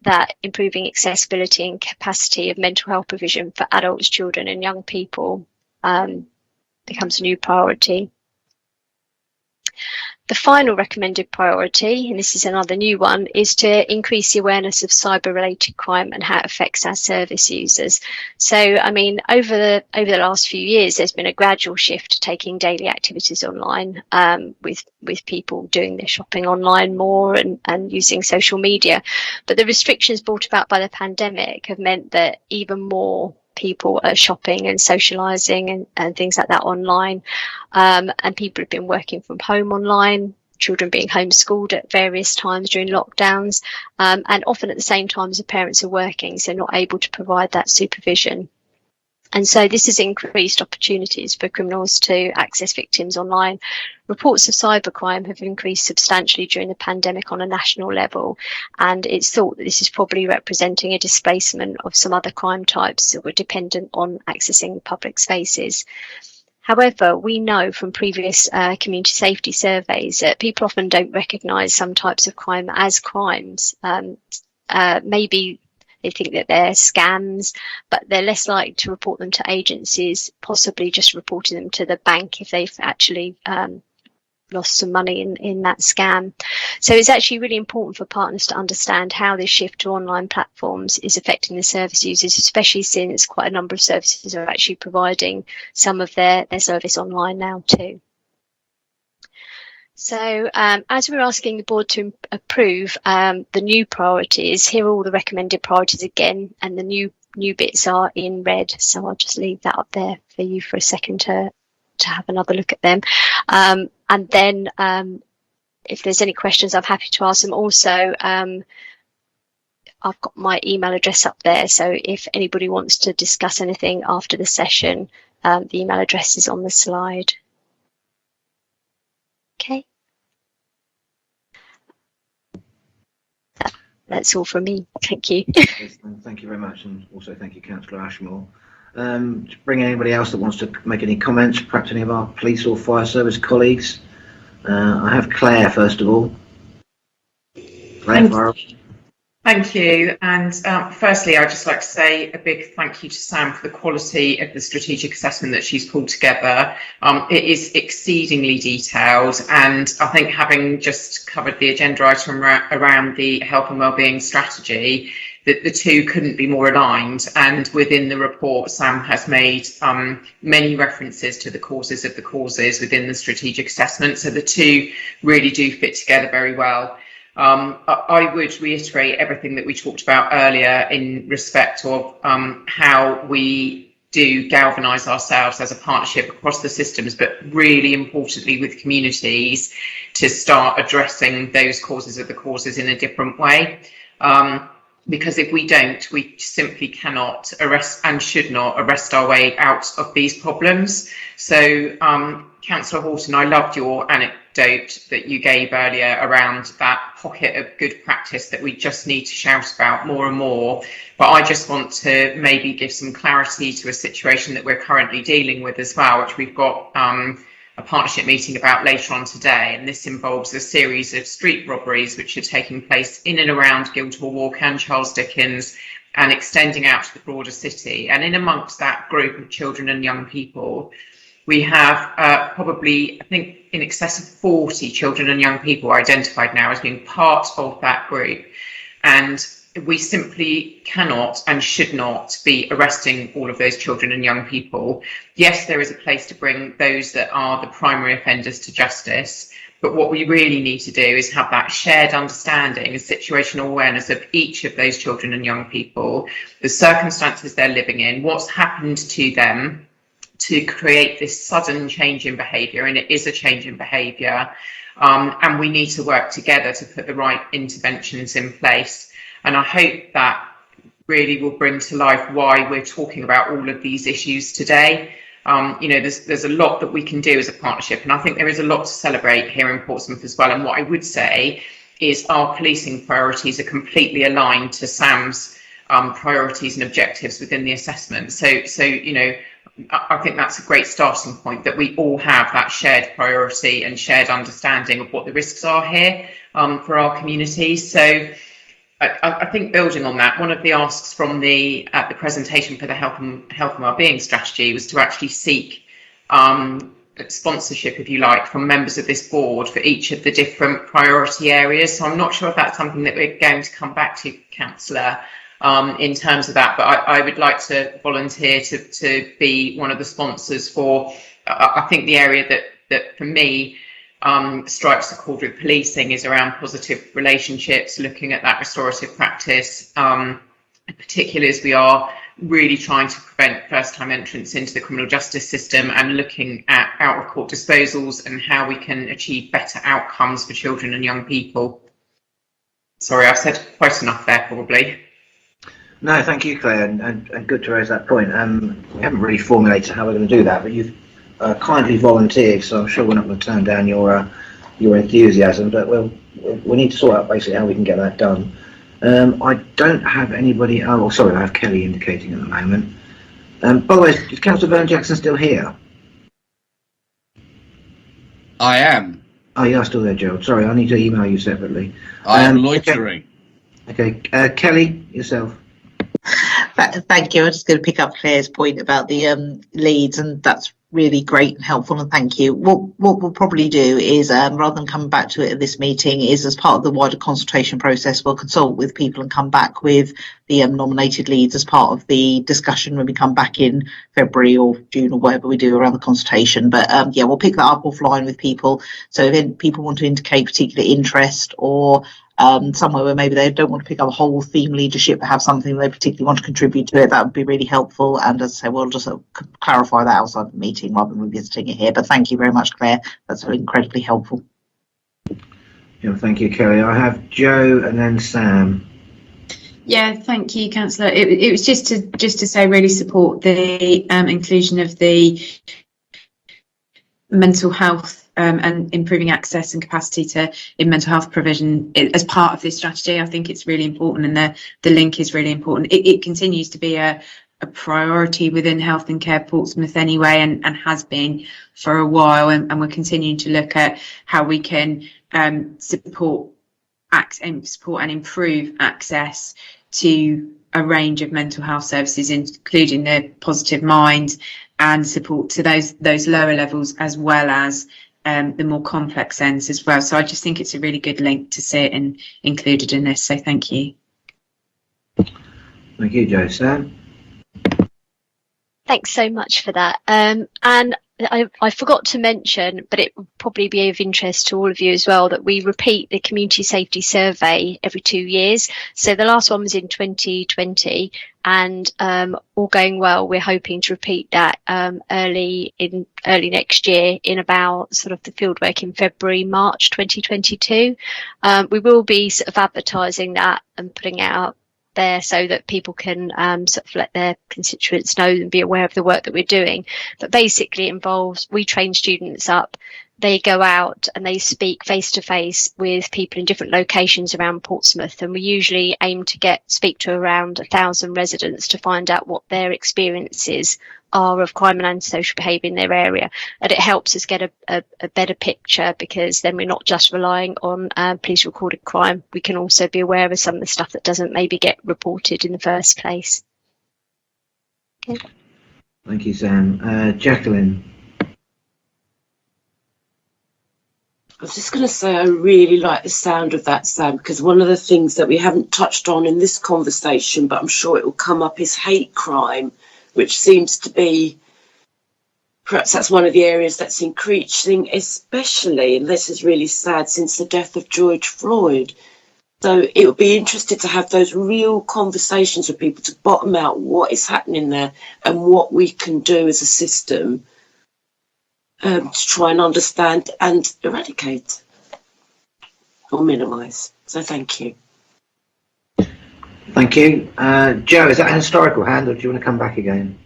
U: that improving accessibility and capacity of mental health provision for adults, children and young people becomes a new priority. The final recommended priority, and this is another new one, is to increase the awareness of cyber-related crime and how it affects our service users. So, I mean, over the last few years, there's been a gradual shift to taking daily activities online, with people doing their shopping online more and using social media. But the restrictions brought about by the pandemic have meant that even more people are shopping and socializing and things like that online, and people have been working from home online, children being homeschooled at various times during lockdowns, and often at the same time as the parents are working, so not able to provide that supervision. And so this has increased opportunities for criminals to access victims online. Reports of cybercrime have increased substantially during the pandemic on a national level, and it's thought that this is probably representing a displacement of some other crime types that were dependent on accessing public spaces. However, we know from previous community safety surveys that people often don't recognise some types of crime as crimes. Maybe they think that they're scams, but they're less likely to report them to agencies, possibly just reporting them to the bank if they've actually lost some money in that scam. So it's actually really important for partners to understand how this shift to online platforms is affecting the service users, especially since quite a number of services are actually providing some of their service online now too. So as we're asking the board to approve the new priorities, here are all the recommended priorities again, and the new bits are in red. So I'll just leave that up there for you for a second to have another look at them. And then if there's any questions, I'm happy to ask them. Also, I've got my email address up there, so if anybody wants to discuss anything after the session, the email address is on the slide. Okay. That's all from me. Thank you.
B: Thank you very much, and also thank you, Councillor Ashmore. To bring anybody else that wants to make any comments, perhaps any of our police or fire service colleagues. I have Claire first of all. Claire,
M: Thank you. And firstly, I'd just like to say a big thank you to Sam for the quality of the strategic assessment that she's pulled together. It is exceedingly detailed, and I think having just covered the agenda item around the health and wellbeing strategy, that the two couldn't be more aligned. And within the report, Sam has made many references to the causes of the causes within the strategic assessment. So the two really do fit together very well. I would reiterate everything that we talked about earlier in respect of how we do galvanise ourselves as a partnership across the systems, but really importantly with communities to start addressing those causes of the causes in a different way. Because if we don't, we simply cannot arrest and should not arrest our way out of these problems. So, Councillor Horton, I loved your anecdote that you gave earlier around that pocket of good practice that we just need to shout about more and more. But I just want to maybe give some clarity to a situation that we're currently dealing with as well, which we've got a partnership meeting about later on today, and this involves a series of street robberies which are taking place in and around Guildhall Walk and Charles Dickens and extending out to the broader city. And in amongst that group of children and young people, we have probably, I think, in excess of 40 children and young people identified now as being part of that group. And we simply cannot and should not be arresting all of those children and young people. Yes, there is a place to bring those that are the primary offenders to justice, but what we really need to do is have that shared understanding and situational awareness of each of those children and young people, the circumstances they're living in, what's happened to them to create this sudden change in behaviour, and it is a change in behaviour, and we need to work together to put the right interventions in place. And I hope that really will bring to life why we're talking about all of these issues today. You know, there's a lot that we can do as a partnership, and I think there is a lot to celebrate here in Portsmouth as well. And what I would say is our policing priorities are completely aligned to Sam's priorities and objectives within the assessment. So you know, I think that's a great starting point, that we all have that shared priority and shared understanding of what the risks are here for our communities. So I think building on that, one of the asks from the presentation for the health and wellbeing strategy was to actually seek sponsorship, if you like, from members of this board for each of the different priority areas. So I'm not sure if that's something that we're going to come back to, Councillor, in terms of that, but I would like to volunteer to be one of the sponsors for, I think the area that for me strikes a chord with policing is around positive relationships, looking at that restorative practice, particularly as we are really trying to prevent first-time entrance into the criminal justice system, and looking at out-of-court disposals and how we can achieve better outcomes for children and young people. Sorry, I've said quite enough there, probably.
B: No, thank you, Claire, and good to raise that point. We haven't really formulated how we're going to do that, but you've kindly volunteered, so I'm sure we're not going to turn down your enthusiasm, but we need to sort out basically how we can get that done. I don't have anybody. Oh, sorry, I have Kelly indicating at the moment. By the way, is Councillor Vernon Jackson still here?
S: I am.
B: Oh, you are still there, Gerald. Sorry, I need to email you separately.
S: I am loitering.
B: Okay, Kelly, yourself.
H: Thank you. I'm just going to pick up Claire's point about the leads, and that's really great and helpful, and thank you. What we'll probably do is, rather than coming back to it at this meeting, is as part of the wider consultation process, we'll consult with people and come back with the nominated leads as part of the discussion when we come back in February or June or whatever we do around the consultation. But yeah, we'll pick that up offline with people. So if people want to indicate particular interest, or somewhere where maybe they don't want to pick up a whole theme leadership but have something they particularly want to contribute to it, that would be really helpful. And as I say, we'll just clarify that outside the meeting rather than revisiting it here. But thank you very much, Claire. That's incredibly helpful.
B: Yeah, thank you, Kelly. I have Joe and then Sam.
G: Yeah, thank you, Councillor. It was just to say really support the inclusion of the mental health and improving access and capacity in mental health provision as part of this strategy. I think it's really important, and the link is really important. It continues to be a priority within Health and Care Portsmouth anyway, and has been for a while, and we're continuing to look at how we can support and improve access to a range of mental health services, including the Positive Mind and support to those lower levels, as well as the more complex ends as well. So I just think it's a really good link to see it and included in this. So thank you.
B: Thank you, Jo. Sam?
U: Thanks so much for that. And I forgot to mention, but it would probably be of interest to all of you as well, that we repeat the community safety survey every 2 years. So the last one was in 2020, and all going well, we're hoping to repeat that early next year, in about sort of the fieldwork in February, March 2022. We will be sort of advertising that and putting it out there so that people can sort of let their constituents know and be aware of the work that we're doing. But basically it involves, we train students up, they go out and they speak face to face with people in different locations around Portsmouth, and we usually aim to speak to around 1,000 residents to find out what their experiences are of crime and antisocial behaviour in their area. And it helps us get a better picture, because then we're not just relying on police recorded crime. We can also be aware of some of the stuff that doesn't maybe get reported in the first place. Okay.
B: Thank you, Sam. Jacqueline?
L: I was just going to say I really like the sound of that, Sam, because one of the things that we haven't touched on in this conversation, but I'm sure it will come up, is hate crime, which seems to be, perhaps that's one of the areas that's increasing, especially, and this is really sad, since the death of George Floyd. So it would be interesting to have those real conversations with people to bottom out what is happening there and what we can do as a system to try and understand and eradicate or minimise. So thank you.
B: Thank you. Jo, is that a historical hand, or do you want to come back again?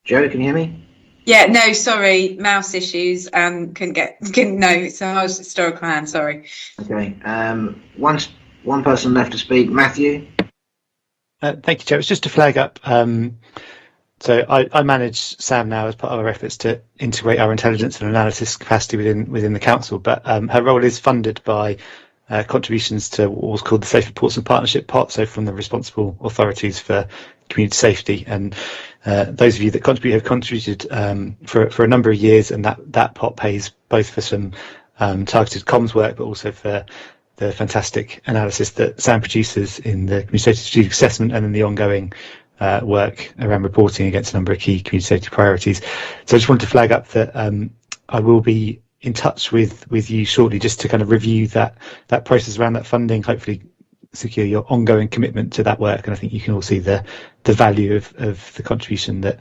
B: Jo, can you hear me?
G: Yeah, no, sorry, mouse issues. Couldn't no. So I was historical hand. Sorry.
B: Okay. One person left to speak. Matthew.
R: Thank you, Joe. It's just to flag up. So I manage SAM now as part of our efforts to integrate our intelligence and analysis capacity within the council. But her role is funded by contributions to what was called the Safer Portsmouth Partnership pot, so from the responsible authorities for community safety. And those of you that contribute have contributed for a number of years, and that pot pays both for some targeted comms work, but also for the fantastic analysis that Sam produces in the community safety strategic assessment, and then the ongoing work around reporting against a number of key community safety priorities. So I just wanted to flag up that I will be in touch with you shortly, just to kind of review that process around that funding, hopefully secure your ongoing commitment to that work. And I think you can all see the value of the contribution that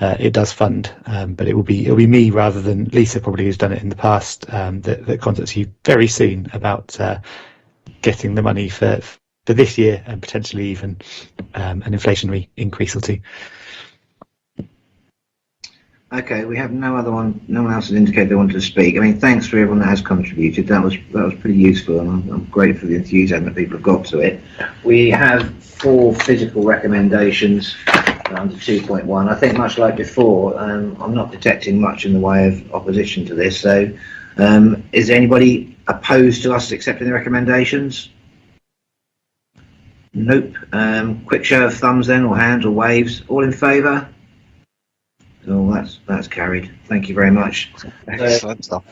R: it does fund. But it'll be me rather than Lisa, probably, who's done it in the past, that contacts you very soon about getting the money for this year, and potentially even an inflationary increase or two.
B: Okay, we have no one else has indicated they wanted to speak. I mean, thanks for everyone that has contributed. That was pretty useful, and I'm grateful for the enthusiasm that people have got to it. We have 4 physical recommendations under 2.1. I think, much like before, I'm not detecting much in the way of opposition to this. So, is there anybody opposed to us accepting the recommendations? Nope. Quick show of thumbs then, or hands, or waves. All in favour? Oh, that's carried. Thank you very much.
T: Excellent stuff.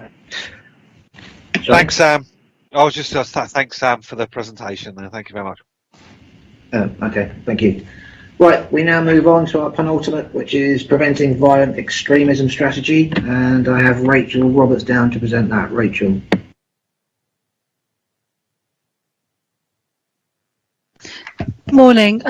T: Thanks, Sam. I was just thanks, Sam, for the presentation there. Thank you very much.
B: Okay, thank you. Right, we now move on to our penultimate, which is preventing violent extremism strategy, and I have Rachel Roberts down to present that. Rachel.
A: Morning.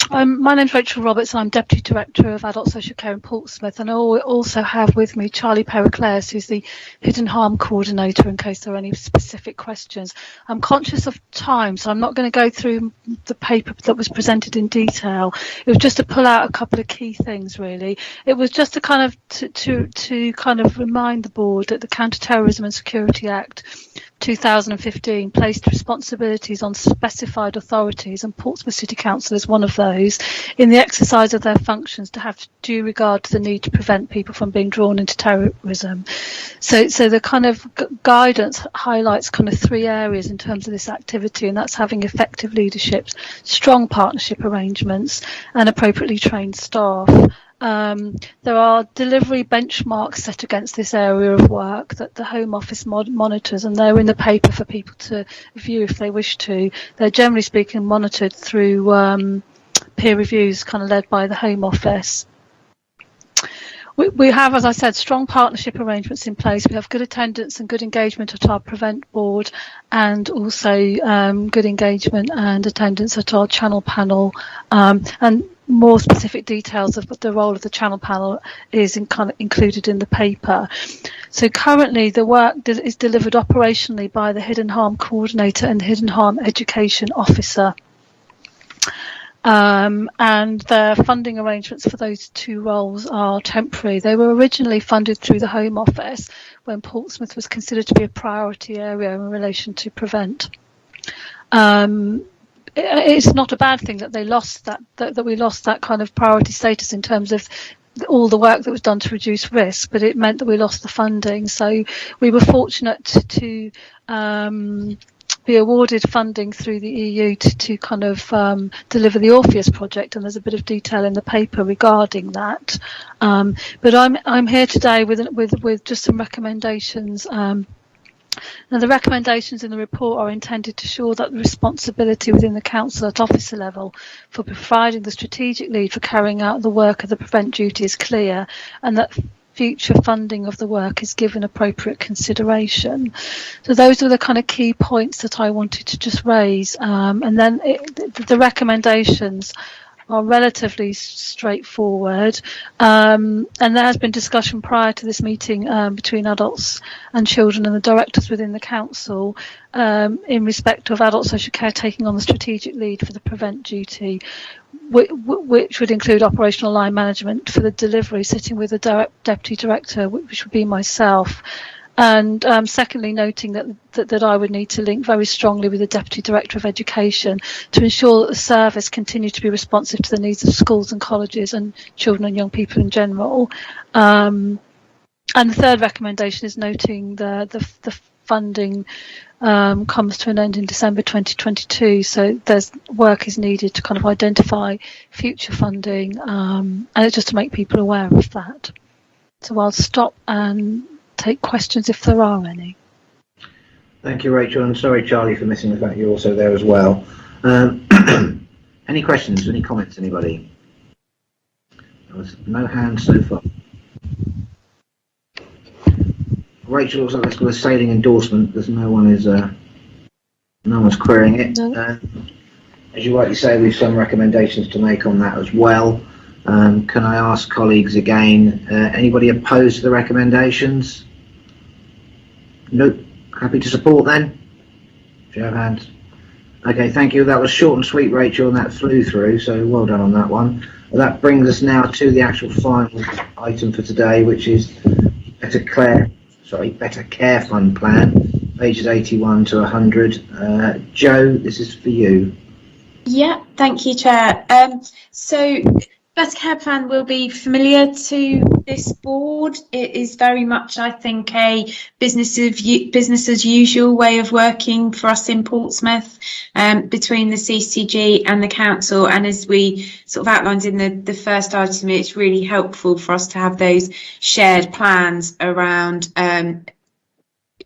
A: My name's Rachel Roberts. I'm Deputy Director of Adult Social Care in Portsmouth, and I also have with me Charlie Pericles, who's the Hidden Harm Coordinator, in case there are any specific questions. I'm conscious of time, so I'm not going to go through the paper that was presented in detail. It was just to pull out a couple of key things, really. It was just to kind of to kind of remind the board that the Counter-Terrorism and Security Act 2015 placed responsibilities on specified authorities, and Portsmouth City Council is one of those, in the exercise of their functions to have due regard to the need to prevent people from being drawn into terrorism. So the kind of guidance highlights kind of three areas in terms of this activity, and that's having effective leadership, strong partnership arrangements, and appropriately trained staff. There are delivery benchmarks set against this area of work that the Home Office monitors, and they're in the paper for people to view if they wish to. They're generally speaking monitored through peer reviews kind of led by the Home Office. We have, as I said, strong partnership arrangements in place. We have good attendance and good engagement at our Prevent board, and also good engagement and attendance at our channel panel, and more specific details of the role of the channel panel is included in the paper. So currently the work is delivered operationally by the Hidden Harm Coordinator and the Hidden Harm Education Officer. And the funding arrangements for those two roles are temporary. They were originally funded through the Home Office when Portsmouth was considered to be a priority area in relation to Prevent. It's not a bad thing that they lost that we lost that kind of priority status in terms of all the work that was done to reduce risk, but it meant that we lost the funding. So we were fortunate to be awarded funding through the EU to kind of deliver the Orpheus project, and there's a bit of detail in the paper regarding that. But I'm here today with just some recommendations. Now, the recommendations in the report are intended to ensure that the responsibility within the council at officer level for providing the strategic lead for carrying out the work of the Prevent duty is clear, and that future funding of the work is given appropriate consideration. So those are the kind of key points that I wanted to just raise, and then the recommendations are relatively straightforward, and there has been discussion prior to this meeting between adults and children and the directors within the council in respect of adult social care taking on the strategic lead for the Prevent duty, which would include operational line management for the delivery, sitting with the deputy director, which would be myself. And secondly, noting that I would need to link very strongly with the Deputy Director of Education to ensure that the service continues to be responsive to the needs of schools and colleges and children and young people in general. And the third recommendation is noting the funding comes to an end in December 2022, so there's work is needed to kind of identify future funding, and it's just to make people aware of that. So I'll stop and take questions if there are any.
B: Thank you, Rachel, and sorry, Charlie, for missing the fact you're also there as well. Any questions, any comments, anybody? There was no hands so far. Rachel, looks like that's got a sailing endorsement because no one's querying it. No. As you rightly say, we've some recommendations to make on that as well. Can I ask colleagues again, anybody opposed to the recommendations? Nope. Happy to support then? Show of hands. Okay, thank you. That was short and sweet, Rachel, and that flew through, so well done on that one. Well, that brings us now to the actual final item for today, which is Better Care Fund Plan, pages 81 to 100. Jo, this is for you.
K: Yeah, thank you, Chair. So Better Care Plan will be familiar to this board. It is very much, I think, a business as usual way of working for us in Portsmouth, between the CCG and the council. And as we sort of outlined in the first item, it's really helpful for us to have those shared plans around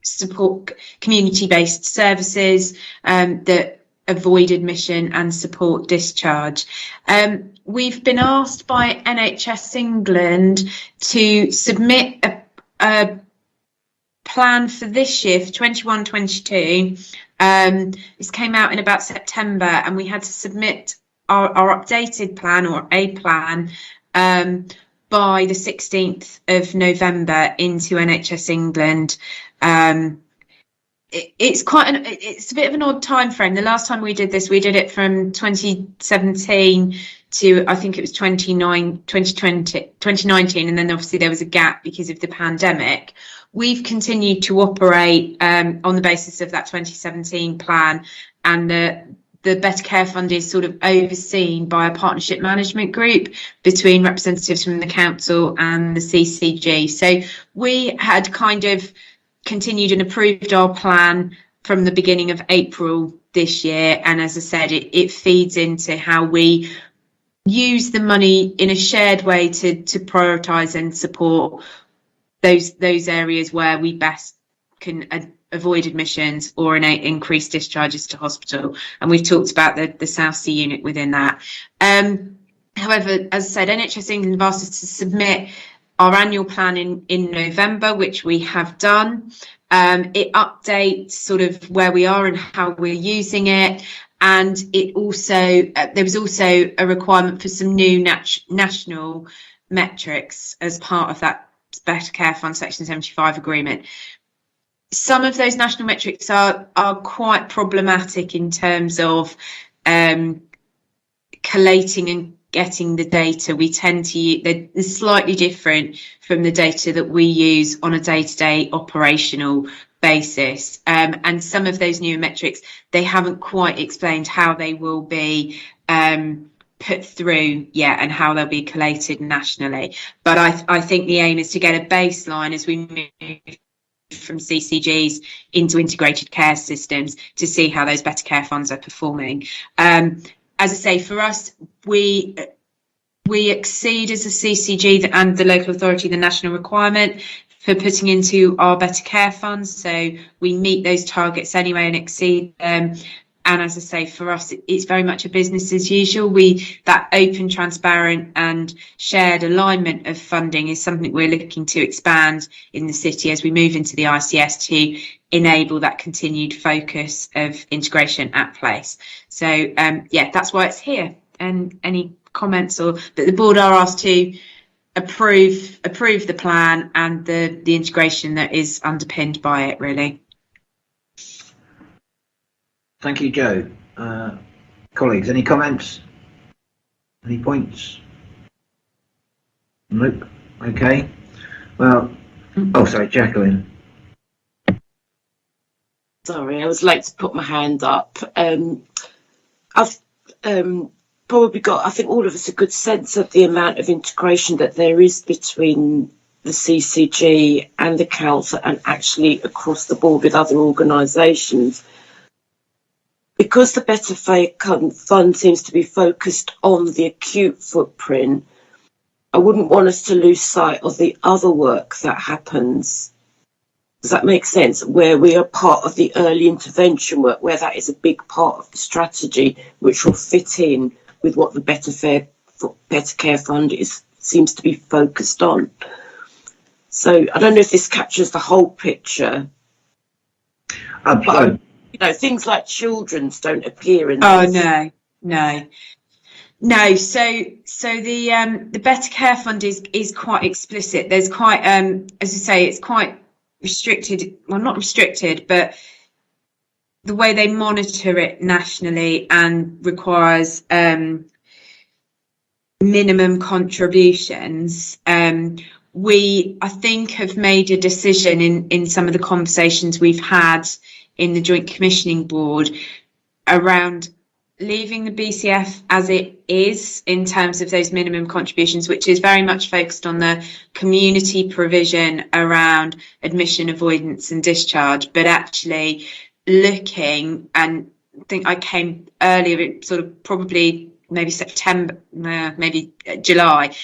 K: support community-based services that avoid admission and support discharge. We've been asked by NHS England to submit a plan for this year, for 21-22. This came out in about September, and we had to submit our updated plan, or a plan, by the 16th of November into NHS England. It's a bit of an odd time frame. The last time we did this, we did it from 2017 to, I think it was 2019, and then obviously there was a gap because of the pandemic. We've continued to operate on the basis of that 2017 plan, and the Better Care Fund is sort of overseen by a partnership management group between representatives from the council and the CCG. So we had kind of continued and approved our plan from the beginning of April this year, and as I said, it feeds into how we use the money in a shared way to prioritise and support those areas where we best can avoid admissions or increase discharges to hospital, and we've talked about the South Sea unit within that. However, as I said, NHS England have asked us to submit our annual plan in November, which we have done. It updates sort of where we are and how we're using it, and it also there was also a requirement for some new national metrics as part of that Better Care Fund Section 75 agreement. Some of those national metrics are quite problematic in terms of collating and getting the data. We tend to use, they're slightly different from the data that we use on a day-to-day operational basis, and some of those new metrics, they haven't quite explained how they will be put through yet and how they'll be collated nationally. But I think the aim is to get a baseline as we move from CCGs into integrated care systems to see how those Better Care Funds are performing. As I say, for us, we exceed as a CCG and the local authority the national requirement for putting into our Better Care Funds. So we meet those targets anyway and exceed them. And as I say, for us, it's very much a business as usual. That open, transparent and shared alignment of funding is something we're looking to expand in the city as we move into the ICS to enable that continued focus of integration at place. So yeah, that's why it's here. And any comments, or that the board are asked to approve the plan and the integration that is underpinned by it, really.
F: Thank you, Joe. Colleagues, any comments? Any points? Nope. Okay. Well, oh, sorry, Jacqueline.
L: Sorry, I was late to put my hand up. I've probably got, I think all of us, a good sense of the amount of integration that there is between the CCG and the council, and actually across the board with other organisations. Because the Better Care Fund seems to be focused on the acute footprint, I wouldn't want us to lose sight of the other work that happens. Does that make sense? Where we are part of the early intervention work, where that is a big part of the strategy, which will fit in with what the Better Care Fund seems to be focused on. So I don't know if this captures the whole picture. But you know, things like children's don't appear in this.
K: Oh no. So the Better Care Fund is quite explicit. There's quite as I say, it's quite restricted. Well, not restricted, but the way they monitor it nationally and requires minimum contributions. We, I think, have made a decision in some of the conversations we've had in the Joint Commissioning Board around leaving the BCF as it is in terms of those minimum contributions, which is very much focused on the community provision around admission, avoidance and discharge, but actually looking, and I think I came earlier, sort of probably maybe September, maybe July,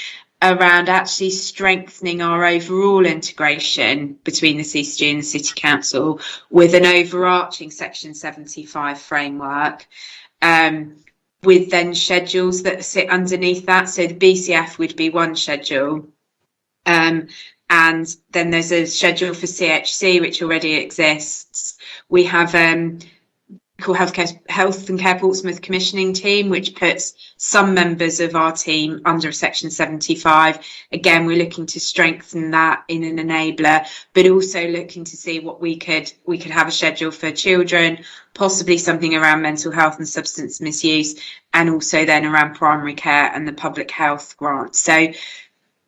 K: around actually strengthening our overall integration between the CCG and the City Council with an overarching Section 75 framework, with then schedules that sit underneath that. So the BCF would be one schedule, and then there's a schedule for CHC which already exists. We have
G: Health and Care Portsmouth commissioning team, which puts some members of our team under Section 75. Again, we're looking to strengthen that in an enabler, but also looking to see what we could have a schedule for children, possibly something around mental health and substance misuse, and also then around primary care and the public health grant. So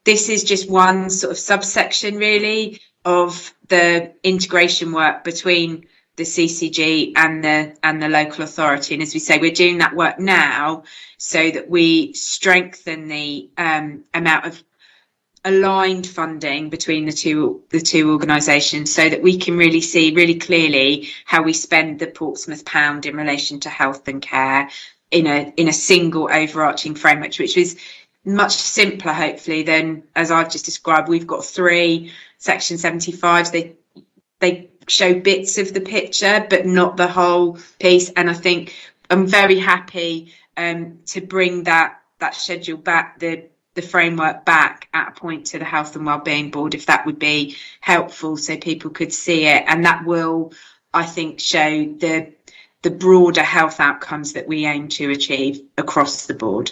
G: this is just one sort of subsection really of the integration work between the CCG and the local authority. And as we say, we're doing that work now so that we strengthen the amount of aligned funding between the two organisations, so that we can really see really clearly how we spend the Portsmouth pound in relation to health and care in a single overarching framework, which is much simpler, hopefully, than as I've just described. We've got 3 Section 75s. They show bits of the picture, but not the whole piece. And I think I'm very happy to bring that schedule back, the framework back at a point to the Health and Wellbeing Board, if that would be helpful, so people could see it. And that will, I think, show the broader health outcomes that we aim to achieve across the board.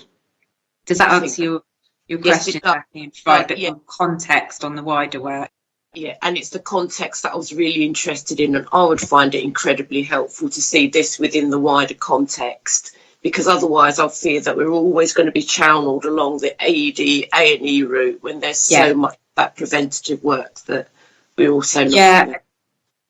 G: Does that answer your question, Jackie, and provide a bit more context on the wider work?
L: Yeah, and it's the context that I was really interested in, and I would find it incredibly helpful to see this within the wider context, because otherwise I fear that we're always going to be channeled along the AED, A&E route when there's so much of that preventative work that we're also looking at.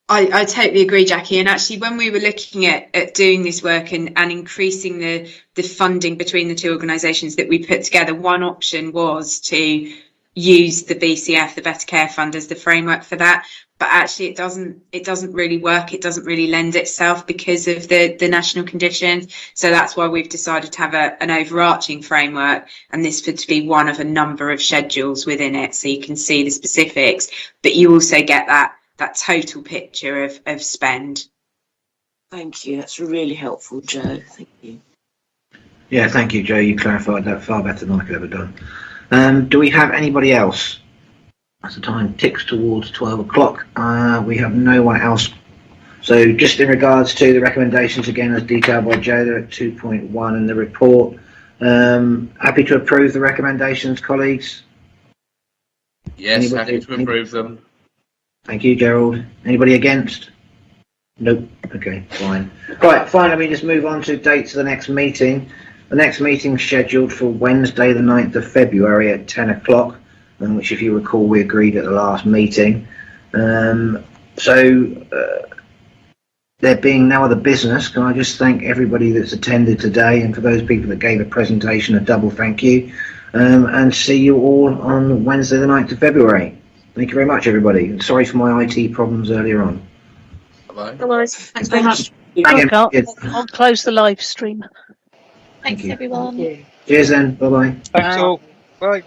G: I totally agree, Jackie. And actually, when we were looking at doing this work and increasing the funding between the two organisations that we put together, one option was to use the BCF, the Better Care Fund, as the framework for that. But actually, it doesn't really work. It doesn't really lend itself because of the national conditions. So that's why we've decided to have an overarching framework, and this would be one of a number of schedules within it, so you can see the specifics, but you also get that total picture of spend.
L: Thank you. That's really helpful, Joe. Thank you.
B: Yeah, thank you, Joe. You clarified that far better than I could have done. Do we have anybody else? As the time ticks towards 12 o'clock, we have no one else. So just in regards to the recommendations, again, as detailed by Joe, they're at 2.1 in the report. Happy to approve the recommendations, colleagues?
S: Yes, happy to approve them.
B: Thank you, Gerald. Anybody against? Nope. Okay, fine. Right, fine. Let me just move on to dates of the next meeting. The next meeting is scheduled for Wednesday, the 9th of February at 10 o'clock, which, if you recall, we agreed at the last meeting. There being no other business, can I just thank everybody that's attended today, and for those people that gave a presentation, a double thank you, and see you all on Wednesday, the 9th of February. Thank you very much, everybody. And sorry for my IT problems earlier on.
U: Bye-bye.
A: Thanks very much.
B: Thank you.
A: I'll close the live stream.
U: Thanks, everyone.
B: Cheers then. Bye-bye.
T: Thanks all. Bye.